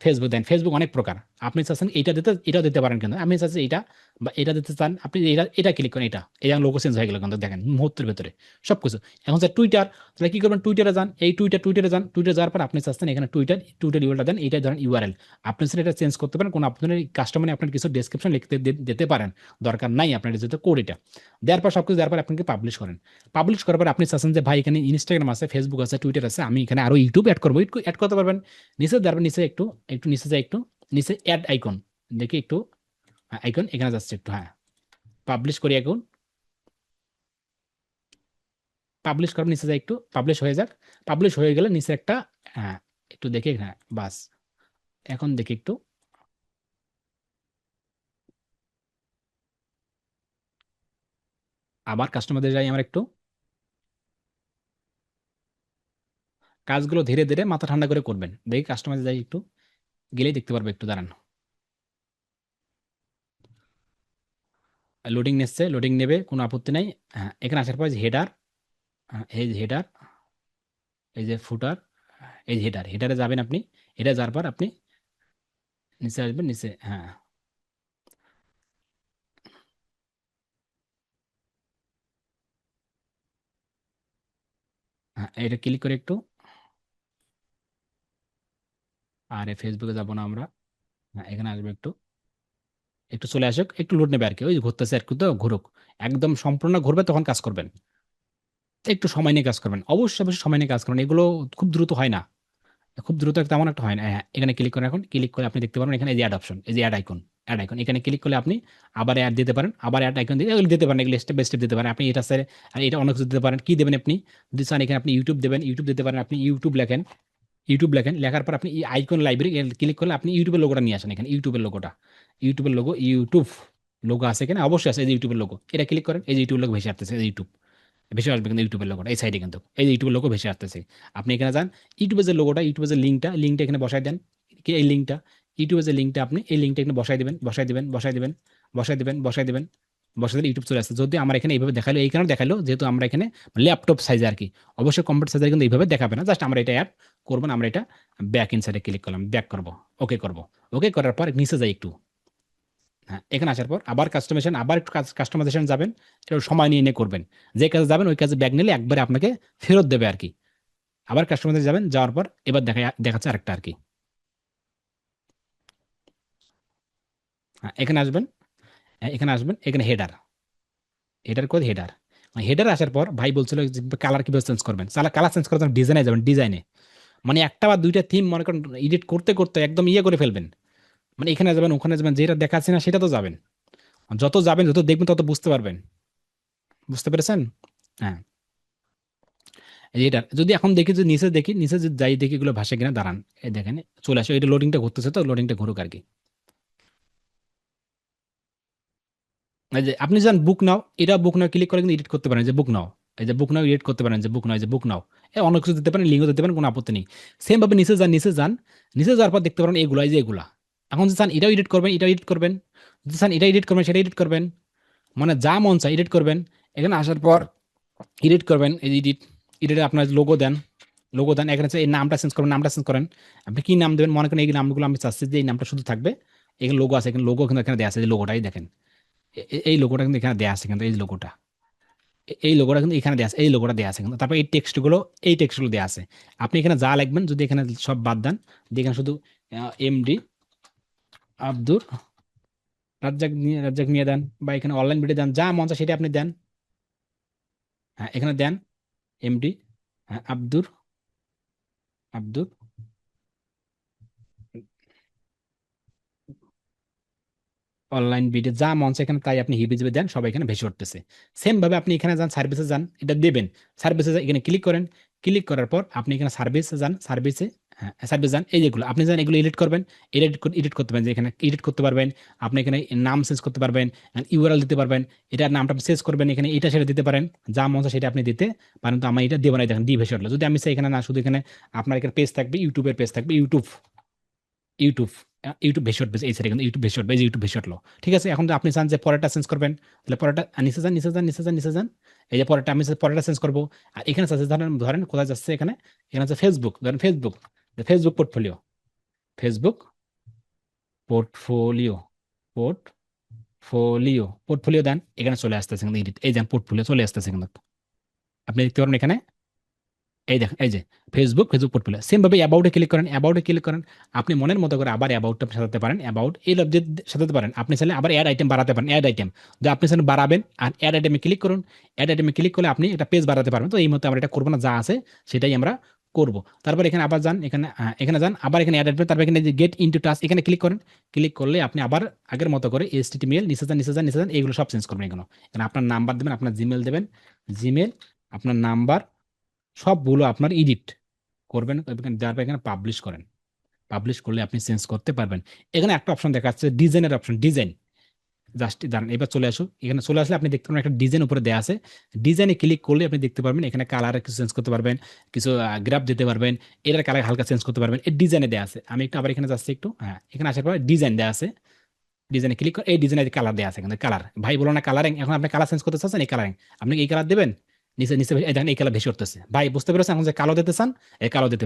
ফেসবুক দেন। ফেসবুক অনেক প্রকার, আপনি চাচ্ছেন এইটা দিতে, এটাও দিতে পারেন, কিন্তু আমি চাচ্ছি এটা বা এটা দিতে চান, আপনি এটা ক্লিক করেন, এই লোগো চেঞ্জ হয়ে গেল কিন্তু দেখেন মুহূর্তের ভেতরে সবকিছু। এখন স্যার টুইটার, তাহলে কি করবেন, টুইটারে যান, এই টুইটারে যান। টুইটারে যাওয়ার পর আপনি চাচ্ছেন এখানে টুইটার ইউআরএলটা দেন, এইটা ধরেন ইউআরএল। আপনি স্যার এটা চেঞ্জ করতে পারেন, কোনো আপনার কাস্টমারে আপনার কিছু ডেসক্রিপশন লিখতে দিতে পারেন, দরকার নাই আপনার যেহেতু কোড এটা। দেওয়ার পর সবকিছু দেওয়ার পর আপনাকে পাবলিশ করেন। পাবলিশ করার পর আপনি চাচ্ছেন যে ভাই এখানে ইনস্টাগ্রাম আছে, ফেসবুক আছে, টুইটার আছে, আমি এখানে আরো ইউটিউব অ্যাড করবো, অ্যাড করতে পারবেন। নিচে দেওয়ার পর নিচে একটু একটু নিচে যায়, একটু নিচে অ্যাড আইকন দেখি একটু, আইকন এখানে যাচ্ছে একটু, হ্যাঁ, পাবলিশ করি এখন। পাবলিশ করার নিচে যায়, একটু পাবলিশ হয়ে যাক। পাবলিশ হয়ে গেলে নিচে একটা, হ্যাঁ, একটু দেখে, হ্যাঁ বাস। এখন দেখি একটু, আবার কাস্টমারদের যাই আমার একটু। কাজগুলো ধীরে ধীরে মাথা ঠান্ডা করে করবেন, দেখি কাস্টমারদের যাই একটু, গেলেই দেখতে পারবে, একটু দাঁড়ান। লোডিং নিচ্ছে, লোডিং নেবে, কোনো আপত্তি নাই। হ্যাঁ, এখানে আসার পর হেডার, এই যে হেডার, এই যে ফুটার, এই যে হেডারে যাবেন আপনি। হেডারে যাওয়ার পর আপনি নিচে আসবেন, নিচে, হ্যাঁ, হ্যাঁ, এটা ক্লিক করে একটু, আর ফেসবুকে যাবো না আমরা। হ্যাঁ, এখানে আসবে একটু, একটু চলে আসুক, একটু লোড নেবে আর কি, ওই ঘুরতেছে আর কি, তো ঘুরুক। একদম সম্পূর্ণ ঘুরবে তখন কাজ করবেন, একটু সময় নিয়ে কাজ করবেন, অবশ্যই অবশ্যই সময় নিয়ে কাজ করবেন, এগুলো খুব দ্রুত হয় না, খুব দ্রুত তেমন একটা হয় না। হ্যাঁ, এখানে ক্লিক করে, এখন ক্লিক করে আপনি দেখতে পারেন এখানে এই যে অ্যাড অপশন, এই যে অ্যাড আইকন এখানে ক্লিক করলে আপনি আবার অ্যাড দিতে পারেন, আবার অ্যাড আইকন দিয়ে এগুলো দিতে পারেন, এগুলো স্টেপ বাই স্টেপ দিতে পারেন আপনি। এটা স্যার, আর এটা অনেক কিছু দিতে পারেন। কি দেবেন আপনি? যদি চান এখানে আপনি ইউটিউব দেবেন, ইউটিউব দিতে পারেন। আপনি ইউটিউব লেখেন, লেখার পর আপনি এই আইকন লাইব্রেরি ক্লিক করলে আপনি ইউটিউবের লোগোটা নিয়ে আসেন, এখানে ইউটিউবের লোগো, ইউটিউব লোগো আছে এখানে, অবশ্যই আছে, এই যে ইউটিউবের লোগো, এটা ক্লিক করেন, এই যে ইউটিউব লোগো ভেসে আসতেছে, এই যে ইউটিউব ভেসে আসবে, কিন্তু ইউটিউবের লোগোটা এই সাইডে, কিন্তু এই যে ইউটিউবের লোগো ভেসে আসতেছে। আপনি এখানে যান, ইউটিউবের যে লোগোটা, ইউটিউবের যে লিঙ্কটা এখানে বসাই দেন। এই লিঙ্কটা, ইউটিউবের যে লিঙ্কটা, আপনি এই লিঙ্কটা এখানে বসাই দিবেন। বসাই দিলে ইউটিউব চলে আসছে। যদি আমার এখানে এইভাবে দেখালো, এই কারণে দেখালো যেহেতু আমরা এখানে ল্যাপটপ সাইজে আর কি, অবশ্যই কম্পিউটার সাইজে কিন্তু এইভাবে দেখাবে না, জাস্ট আমরা এটা অ্যাড করবো না, আমরা এটা ব্যাক ইনসাইডে ক্লিক করলাম, ব্যাক করবো, ওকে করবো। ওকে করার পর নিচে যাই একটু, হ্যাঁ, এখানে আসার পর আবার কাস্টমাইজেশন, আবার একটু কাস্টমাইজেশন যাবেন, একটু সময় নিয়ে নিয়ে করবেন। যে কাজে যাবেন ওই কাজে ব্যাক নিলে একবারে আপনাকে ফেরত দেবে আর কি। আবার কাস্টমাইজে যাবেন, যাওয়ার পর এবার দেখাচ্ছে আরেকটা আর কি। হ্যাঁ, এখানে আসবেন, এখানে হেডার কোড, হেডার আসার পর ভাই বলছিল কালার কিভাবে চেঞ্জ করবেন। কালার চেঞ্জ করার জন্য ডিজাইনে যাবেন, ডিজাইনে মানে একটা বা দুইটা থিম মনে করেন এডিট করতে করতে একদম ইয়ে করে ফেলবেন, মানে এখানে যাবেন, ওখানে যাবেন, যেটা দেখাচ্ছে না সেটা তো যাবেন। যত যাবেন, যত দেখবেন, তত বুঝতে পারবেন। বুঝতে পেরেছেন? হ্যাঁ, এই যে এটা যদি এখন দেখি, যে নিচে যে যাই দেখি এগুলো ভাষা কিনা, দাঁড়ান, এই দেখেন চলে আসে, এটা লোডিংটা ঘুরতেছে, তো লোডিংটা ঘুরুক আর কি। এই যে আপনি যান বুক নাও, এটা বুক নাও ক্লিক করে কিন্তু এডিট করতে পারেন, যে বুক নাও, এই যে বুক নাও এডিট করতে পারেন, যে বুক নাও, এই যে বুক নাও, অনেক কিছু দিতে পারেন, লিঙ্কও দিতে পারেন, কোনো আপত্তি নেই। সেম ভাবে নিচে যান, নিচে যাওয়ার পর দেখতে পারেন এগুলা, এই যে এগুলা। এখন যদি চান এটাও এডিট করবেন, যদি চান এটা এডিট করবেন, সেটা এডিট করবেন, মানে যা মন চায় এডিট করবেন। এখানে আসার পর এডিট করবেন, এই যে এডিটে আপনার লোগো দেন, এখানে হচ্ছে এই নামটা চেঞ্জ করেন। আপনি কি নাম দেবেন, মনে করেন এই নামগুলো আমি চাচ্ছি যে এই নামটা শুধু থাকবে। এখানে লোগো আছে, এখানে লোগো কিন্তু এখানে দেওয়া আছে, যে লোগোটাই দেখেন, এই লোগোটা কিন্তু এখানে দেওয়া আছে, কিন্তু এই লোগোটা কিন্তু এখানে দেওয়া আছে, এই লোগোটা দেওয়া আছে কিন্তু। তারপর এই টেক্সটগুলো দেওয়া আছে। আপনি এখানে যা লিখবেন, যদি এখানে সব বাদ দেন, দিয়ে এখানে শুধু এমডি আব্দুর রাজ্জাক নিয়ে দেন, বা এখানে অনলাইন ভিডিও দেন, যা মন চায় সেটা আপনি দেন। হ্যাঁ, এখানে দেন এমডি, হ্যাঁ, আব্দুর অনলাইন ভিডিও, যা মন চায় এখানে তাই আপনি হিবিজিবি দেন, সবাই এখানে ভেসে উঠতেছে। সেম ভাবে আপনি এখানে যান, সার্ভিসে যান, এটা দেবেন। সার্ভিসে এখানে ক্লিক করেন, ক্লিক করার পর আপনি এখানে সার্ভিসে যান, সার্ভিসে, হ্যাঁ সার্ভিস যান, এই যেগুলো আপনি যান এগুলো এডিট করবেন, এডিট করতে পারবেন, যে এখানে এডিট করতে পারবেন, আপনি এখানে নাম চেঞ্জ করতে পারবেন, ইউআরএল দিতে পারবেন, এটার নামটা আপনি চেঞ্জ করবেন, এখানে এটা সেটা দিতে পারেন, যা মন চায় সেটা আপনি দিতে পারেন। তো আমি এটা দেবো না, দেখেন ডিভাইস হলো, যদি আমি চাই এখানে না, শুধু এখানে আপনার এখানে পেজ থাকবে, ইউটিউবের পেজ থাকবে, ইউটিউব ইউটিউব ইউটিউব ভেসে উঠবে, এই সাইডে কিন্তু ইউটিউব ভেসে উঠবে, এই যে ইউটিউব ভেসে উঠলো। ঠিক আছে, এখন যদি আপনি চান যে পরেরটা চেঞ্জ করবেন, তাহলে পরেরটা নিচে যান, নিচে যান, নিচে যান, নিচে যান, এই যে পরেরটা আমি পরেরটা চেঞ্জ করবো। আর এখানে আছে, ধরেন ধরেন কোথায় যাচ্ছে, এখানে এখানে আছে ফেসবুক, ধরেন Facebook, Facebook portfolio, Facebook portfolio, portfolio দেন, এখানে চলে আসতেছে কিন্তু edit, এই যে পোর্টফোলিও চলে আসতেছে কিন্তু আপনি দেখতে পারেন এখানে, এই দেখেন, এই যে ফেসবুক পোর্টফোলিও। সেম ভাবে অ্যাবাউটে ক্লিক করেন, অ্যাবাউটে ক্লিক করেন, আপনি মনের মতো করে আবার অ্যাবাউটটা সাজাতে পারেন, অ্যাবাউট এই লব্ধি সাজাতে পারেন। আপনি চাইলে আবার অ্যাড আইটেম বাড়াতে পারেন, অ্যাড আইটেম যদি আপনি চাইলে বাড়াবেন, আর অ্যাড আইটেমে ক্লিক করুন, অ্যাড আইটেমে ক্লিক করলে আপনি একটা পেজ বাড়াতে পারবেন। তো এই মতো আমরা এটা করবো না, যা আছে সেটাই আমরা করব। তারপর এখানে আবার যান, এখানে এখানে যান, আবার এখানে অ্যাড আইটেম, তারপর এখানে যে গেট ইনটু টাস্ক, এখানে ক্লিক করেন, ক্লিক করলে আপনি আবার আগের মতো করে HTML নিচে যান, নিচে যান, নিচে যান, এইগুলো সব চেঞ্জ করবেন। এগুলো এখানে আপনার নাম্বার দেবেন, আপনার জিমেল দেবেন, জিমেল, আপনার নাম্বার, সবগুলো আপনার এডিট করবেন, যার এখানে পাবলিশ করেন, পাবলিশ করলে আপনি চেঞ্জ করতে পারবেন। এখানে একটা অপশন দেখা যাচ্ছে, ডিজাইনের অপশন, ডিজাইন, জাস্ট দাঁড়ান, এবার চলে আসুন, এখানে চলে আসলে আপনি দেখতে পারবেন একটা ডিজাইন উপরে দেওয়া আছে, ডিজাইনে ক্লিক করলে আপনি দেখতে পারবেন এখানে কালার কিছু চেঞ্জ করতে পারবেন, কিছু গ্রাফ দিতে পারবেন, এটার কালার হালকা চেঞ্জ করতে পারবেন, এই ডিজাইনে দেওয়া আছে। আমি একটু আবার এখানে যাচ্ছি একটু, হ্যাঁ এখানে আসার পর ডিজাইন দেওয়া আছে, ডিজাইনে ক্লিক করে এই ডিজাইনের কালার দেওয়া আছে, কিন্তু কালার ভাই বলো না কালারিং, এখন আপনি কালার চেঞ্জ করতে চাচ্ছেন, এই কালারিং আপনি এই কালার দেবেন, নিচে নিচে এই দেখেন এই কালার ভেসে উঠতেছে, ভাই বুঝতে পেরেছেন এখন যে কালো দিতে চান, এই কালো দিতে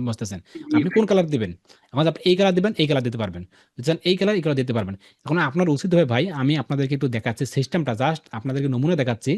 বুঝতেছেন, আপনি কোন কালার দিবেন, এখন আপনি এই কালার দিবেন, এই কালার দিতে পারবেন, বুঝছেন, এই কালার এই কালার দিতে পারবেন। এখন আপনার উচিত হবে ভাই, আমি আপনাদেরকে একটু দেখাচ্ছি সিস্টেমটা, জাস্ট আপনাদেরকে নমুনা দেখাচ্ছি,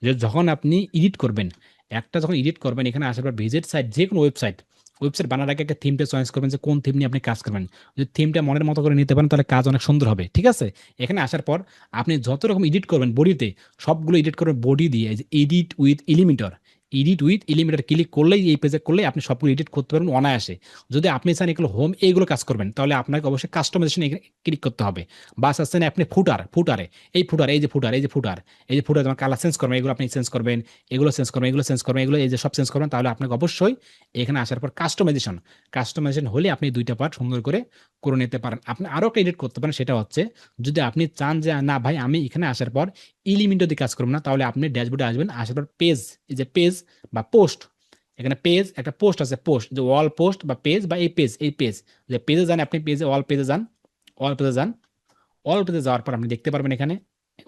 যে যখন আপনি এডিট করবেন, একটা যখন এডিট করবেন, এখানে আসার পর ভিজিট সাইট, যে কোনো ওয়েবসাইট, ওয়েবসাইট বানার আগে একটা থিমটা চয়েস করবেন, যে কোন থিম নিয়ে আপনি কাজ করবেন। যদি থিমটা মনের মতো করে নিতে পারেন, তাহলে কাজ অনেক সুন্দর হবে। ঠিক আছে, এখানে আসার পর আপনি যত রকম এডিট করবেন বডিতে, সবগুলো এডিট করবেন বডি দিয়ে, এই যে edit with Elementor, edit with Elementor click করলেই, এই পেজে করলেই আপনি সবগুলো এডিট করতে পারবেন অনায়াসে। যদি আপনি চান এগুলো হোম এইগুলো কাজ করবেন, তাহলে আপনাকে অবশ্যই কাস্টমাইজেশন ক্লিক করতে হবে। বাস আসছেন আপনি ফুটারে, এই ফুটার, এই যে ফুটার, এই যে ফুটার, এই যে ফুটার তোমার কালার চেঞ্জ করবেন, এগুলো আপনি চেঞ্জ করবেন, এগুলো চেঞ্জ করবেন, এগুলো চেঞ্জ করবেন, এগুলো এই যে সব চেঞ্জ করবেন, তাহলে আপনাকে অবশ্যই এখানে আসার পর কাস্টমাইজেশন হলে আপনি দুইটা পার্ট সুন্দর করে করে নিতে পারেন। আপনি আরো একটা এডিট করতে পারেন, সেটা হচ্ছে যদি আপনি চান যে না ভাই আমি এখানে আসার পর এলিমেন্ট দিয়ে কাজ করব না, তাহলে আপনি ড্যাশবোর্ডে আসবেন, আসার পর পেজ, এই যে পেজ বা পোস্ট, এখানে পেজ একটা পোস্ট আছে, পোস্ট যে ওয়াল পোস্ট বা পেজ বা এই পেজ যে পেজে যান, আপনি পেজে অল পেজে যান, অল পেজে যান, অল পেজে যাওয়ার পর আপনি দেখতে পারবেন এখানে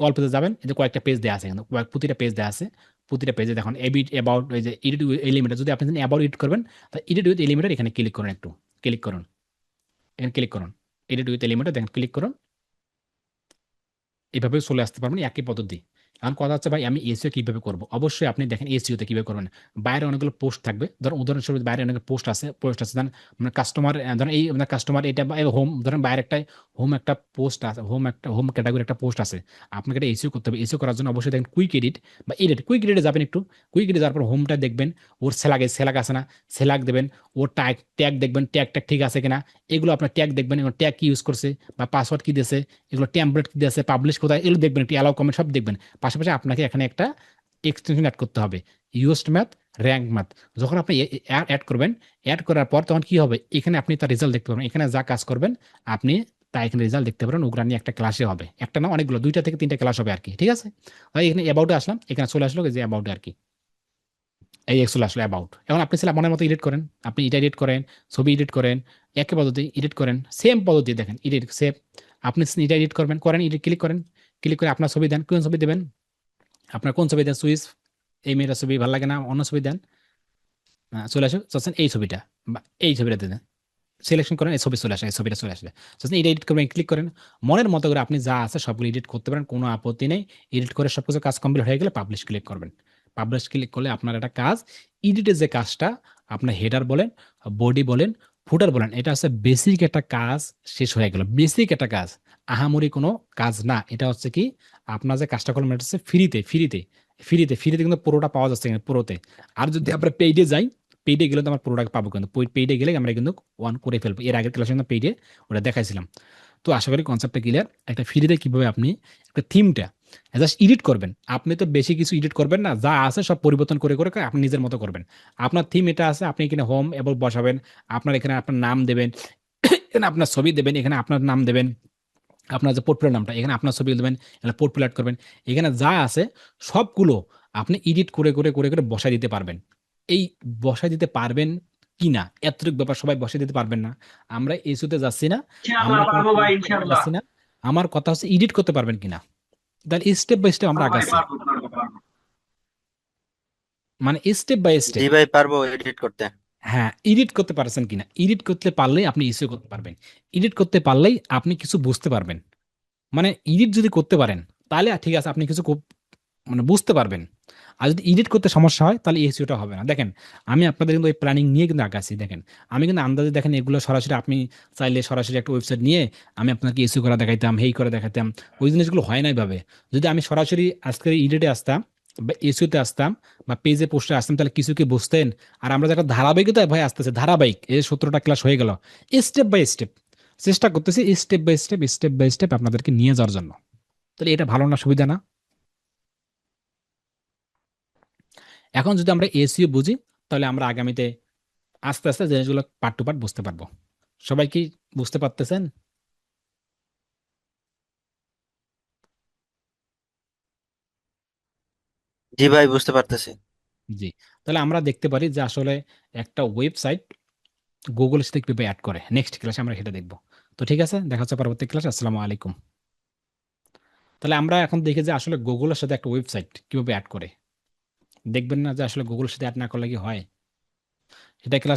অল পেজে যাবেন, এই যে কয়েকটা পেজ দেওয়া আছে, কিন্তু প্রতিটা পেজ দেওয়া আছে, প্রতিটা পেজে দেখুন এডিট অ্যাবাউট, এই যে এডিট উইথ এলিমেন্টার, যদি আপনি অ্যাবাউট এডিট করবেন, তাহলে এডিট উইথ এলিমেন্টার এখানে ক্লিক করুন, একটু ক্লিক করুন, এখানে ক্লিক করুন, এডিট উইথ এলিমেন্টার দেখেন ক্লিক করুন, এভাবে চলে আসতে পারবেন একই পদ্ধতি। এখন কথা হচ্ছে ভাই আমি এসিও কিভাবে করব, অবশ্যই আপনি দেখেন এসিওতে কিভাবে করবেন। বাইরে অনেকগুলো পোস্ট থাকবে, ধরুন উদাহরণস্বরূপ বাইরে অনেক পোস্ট আছে ধরেন মানে কাস্টমার, ধরেন এই কাস্টমার এটা হোম, ধরেন বাইরে একটা একটা পোস্ট আছে, হোম ক্যাটাগরি একটা পোস্ট আছে, আপনাকে এটা এসিও করতে হবে। এসিও করার জন্য অবশ্যই দেখেন কুইক এডিট বা কুইক এডিটে যাবেন, একটু কুইক এডিট যাওয়ার পর হোমটা দেখবেন, ওর সেলাগ আছে না, সেলাগ দেবেন, ওর ট্যাগ দেখবেন, ট্যাগ ঠিক আছে কিনা, এগুলো আপনার ট্যাগ দেখবেন, ট্যাগ কি ইউজ করছে বা পাসওয়ার্ড কি দিয়েছে, এগুলো টেমপ্লেট কি দিয়েছে, পাবলিশ কোথায়, এগুলো দেখবেন, একটু অ্যালাউ কমেন্ট সব দেখবেন। পাশাপাশি আপনাকে এখানে একটা এক্সটেনশন অ্যাড করতে হবে, ইউজড ম্যাথ, র্যাঙ্ক ম্যাথ। যখন আপনি অ্যাড করবেন, অ্যাড করার পর তখন কি হবে, এখানে আপনি তার রেজাল্ট দেখতে পারবেন, এখানে যা কাজ করবেন আপনি তাই এখানে রেজাল্ট দেখতে পারেন। ওগুলো নিয়ে একটা ক্লাসে হবে, একটা না অনেকগুলো, 2টা থেকে 3টা ক্লাস হবে আর কি। ঠিক আছে, তাই এখানে অ্যাবাউটে আসলাম, এখানে চলে আসলো যে অ্যাবাউটে আর কি, এই চলে আসলো অ্যাবাউট। এখন আপনি ছেলে মনের মতো এডিট করেন, আপনি এটা এডিট করেন, ছবি এডিট করেন, একই পদ্ধতি এডিট করেন, সেম পদ্ধতি দেখেন এডিট সেভ, আপনি এটা এডিট করেন এডিট ক্লিক করেন, ক্লিক করে আপনার ছবি দেন, কোন ছবি দেবেন, আপনার কোন ছবি দেন, সুইচ, এই মেয়েটার ছবি ভালো লাগে না, অন্য ছবি দেন, চলে আসে চাচ্ছেন এই ছবিটা বা এই ছবিটা দেন, সিলেকশন করেন, এই ছবি চলে আসে, এই ছবিটা চলে আসবে, চাচ্ছেন এটা এডিট করবেন, ক্লিক করেন, মনের মতো করে আপনি যা আছে সবগুলো এডিট করতে পারেন, কোনো আপত্তি নেই। এডিট করে সবকিছু কাজ কমপ্লিট হয়ে গেলে পাবলিশ ক্লিক করবেন, পাবলিশ ক্লিক করলে আপনার একটা কাজ, এডিটের যে কাজটা, আপনার হেডার বলেন, বডি বলেন, ফুটার বলেন, এটা হচ্ছে বেসিক একটা কাজ শেষ হয়ে গেল, বেসিক একটা কাজ, আহামরি কোনো কাজ না। এটা হচ্ছে কি আপনার যে কাজটা করবেন, এটা হচ্ছে ফ্রিতে কিন্তু পুরোটা পাওয়া যাচ্ছে পুরোতে। আর যদি আমরা পেইডে যাই, পেইডে গেলে তো আমার পুরোটা পাবো, কিন্তু পেইডে গেলে আমরা কিন্তু অন করে ফেলবো, এর আগের ক্লাসে কিন্তু পেইডে ওটা দেখাইছিলাম। তো আশা করি কনসেপ্টটা ক্লিয়ার। একটা ফ্রিতে কিভাবে আপনি একটা থিমটা জাস্ট এডিট করবেন। আপনি তো বেশি কিছু এডিট করবেন না, যা আছে সব পরিবর্তন করে করে করে আপনি নিজের মতো করবেন। আপনার থিম এটা আছে, আপনি এখানে হোম এবং বসাবেন, আপনার এখানে আপনার নাম দেবেন, এখানে আপনার ছবি দেবেন, এখানে আপনার নাম দেবেন, আপনার যে পোর্টফোলিও নামটা এখানে আপনার ছবি দেবেন, এখানে পোর্টফোলিও অ্যাড করবেন। এখানে যা আছে সবগুলো আপনি এডিট করে করে করে করে বসায় দিতে পারবেন। এই বসায় দিতে পারবেন কি না এতটুকু ব্যাপার, সবাই বসায় দিতে পারবেন না। আমরা ইস্যুতে যাচ্ছি না, ইনশাআল্লাহ আমরা কোনো পারবো ভাই, টপিক ইনশাআল্লাহ। যাচ্ছি না। আমার কথা হচ্ছে এডিট করতে পারবেন কিনা, তাহলে স্টেপ বাই স্টেপ আমরা পারবো ভাই, আগাচ্ছি, পারবো পারবো পারবো। মানে স্টেপ বাই স্টেপ। জি ভাই, পারবো এডিট করতে। হ্যাঁ, এডিট করতে পারছেন কিনা, এডিট করতে পারলেই আপনি ইস্যু করতে পারবেন, এডিট করতে পারলেই আপনি কিছু বুঝতে পারবেন। মানে এডিট যদি করতে পারেন তাহলে ঠিক আছে, আপনি কিছু মানে বুঝতে পারবেন। আর যদি এডিট করতে সমস্যা হয় তাহলে এসইওটা হবে না। দেখেন, আমি আপনাদের কিন্তু ওই প্ল্যানিং নিয়ে কিন্তু আগাচ্ছি। দেখেন, আমি কিন্তু আন্দাজে দেখেন এগুলো সরাসরি আপনি চাইলে সরাসরি একটা ওয়েবসাইট নিয়ে আমি আপনাকে এসইও করা দেখাইতাম, হেই করে দেখাইতাম, ওই জিনিসগুলো হয় না এইভাবে। যদি আমি সরাসরি আজকের এডিটে আসতাম বা এসইওতে আসতাম বা পেজে পোস্টে আসতাম, তাহলে কিছু কি বুঝতেন? আর আমরা যে একটা ধারাবাহিকতা ভাই আসতেছে, ধারাবাহিক এই 17টা ক্লাস হয়ে গেল, স্টেপ বাই স্টেপ চেষ্টা করতেছি step by step step by step আপনাদেরকে নিয়ে যাওয়ার জন্য। তাহলে এটা ভালো না, সুবিধা না? এখন যদি আমরা এসইও বুঝি তাহলে আমরা আগামীতে আস্তে আস্তে জিনিসগুলো পার্ট টু পার্ট বুঝতে পারবো। সবাই কি বুঝতে পারতেছেন? জি ভাই, বুঝতে পারতেছি। জি। তাহলে আমরা দেখতে পারি যে আসলে একটা ওয়েবসাইট গুগলের সাথে কিভাবে অ্যাড করে। নেক্সট ক্লাসে আমরা সেটা দেখবো। তো ঠিক আছে, দেখা হচ্ছে পরবর্তী ক্লাসে। আসসালামু আলাইকুম। তাহলে আমরা এখন দেখি যে আসলে গুগলের সাথে একটা ওয়েবসাইট কিভাবে অ্যাড করে। দেখবেন না যে আসলে গুগলের সাথে অ্যাড না করলে কি হয়, এটা ক্লাস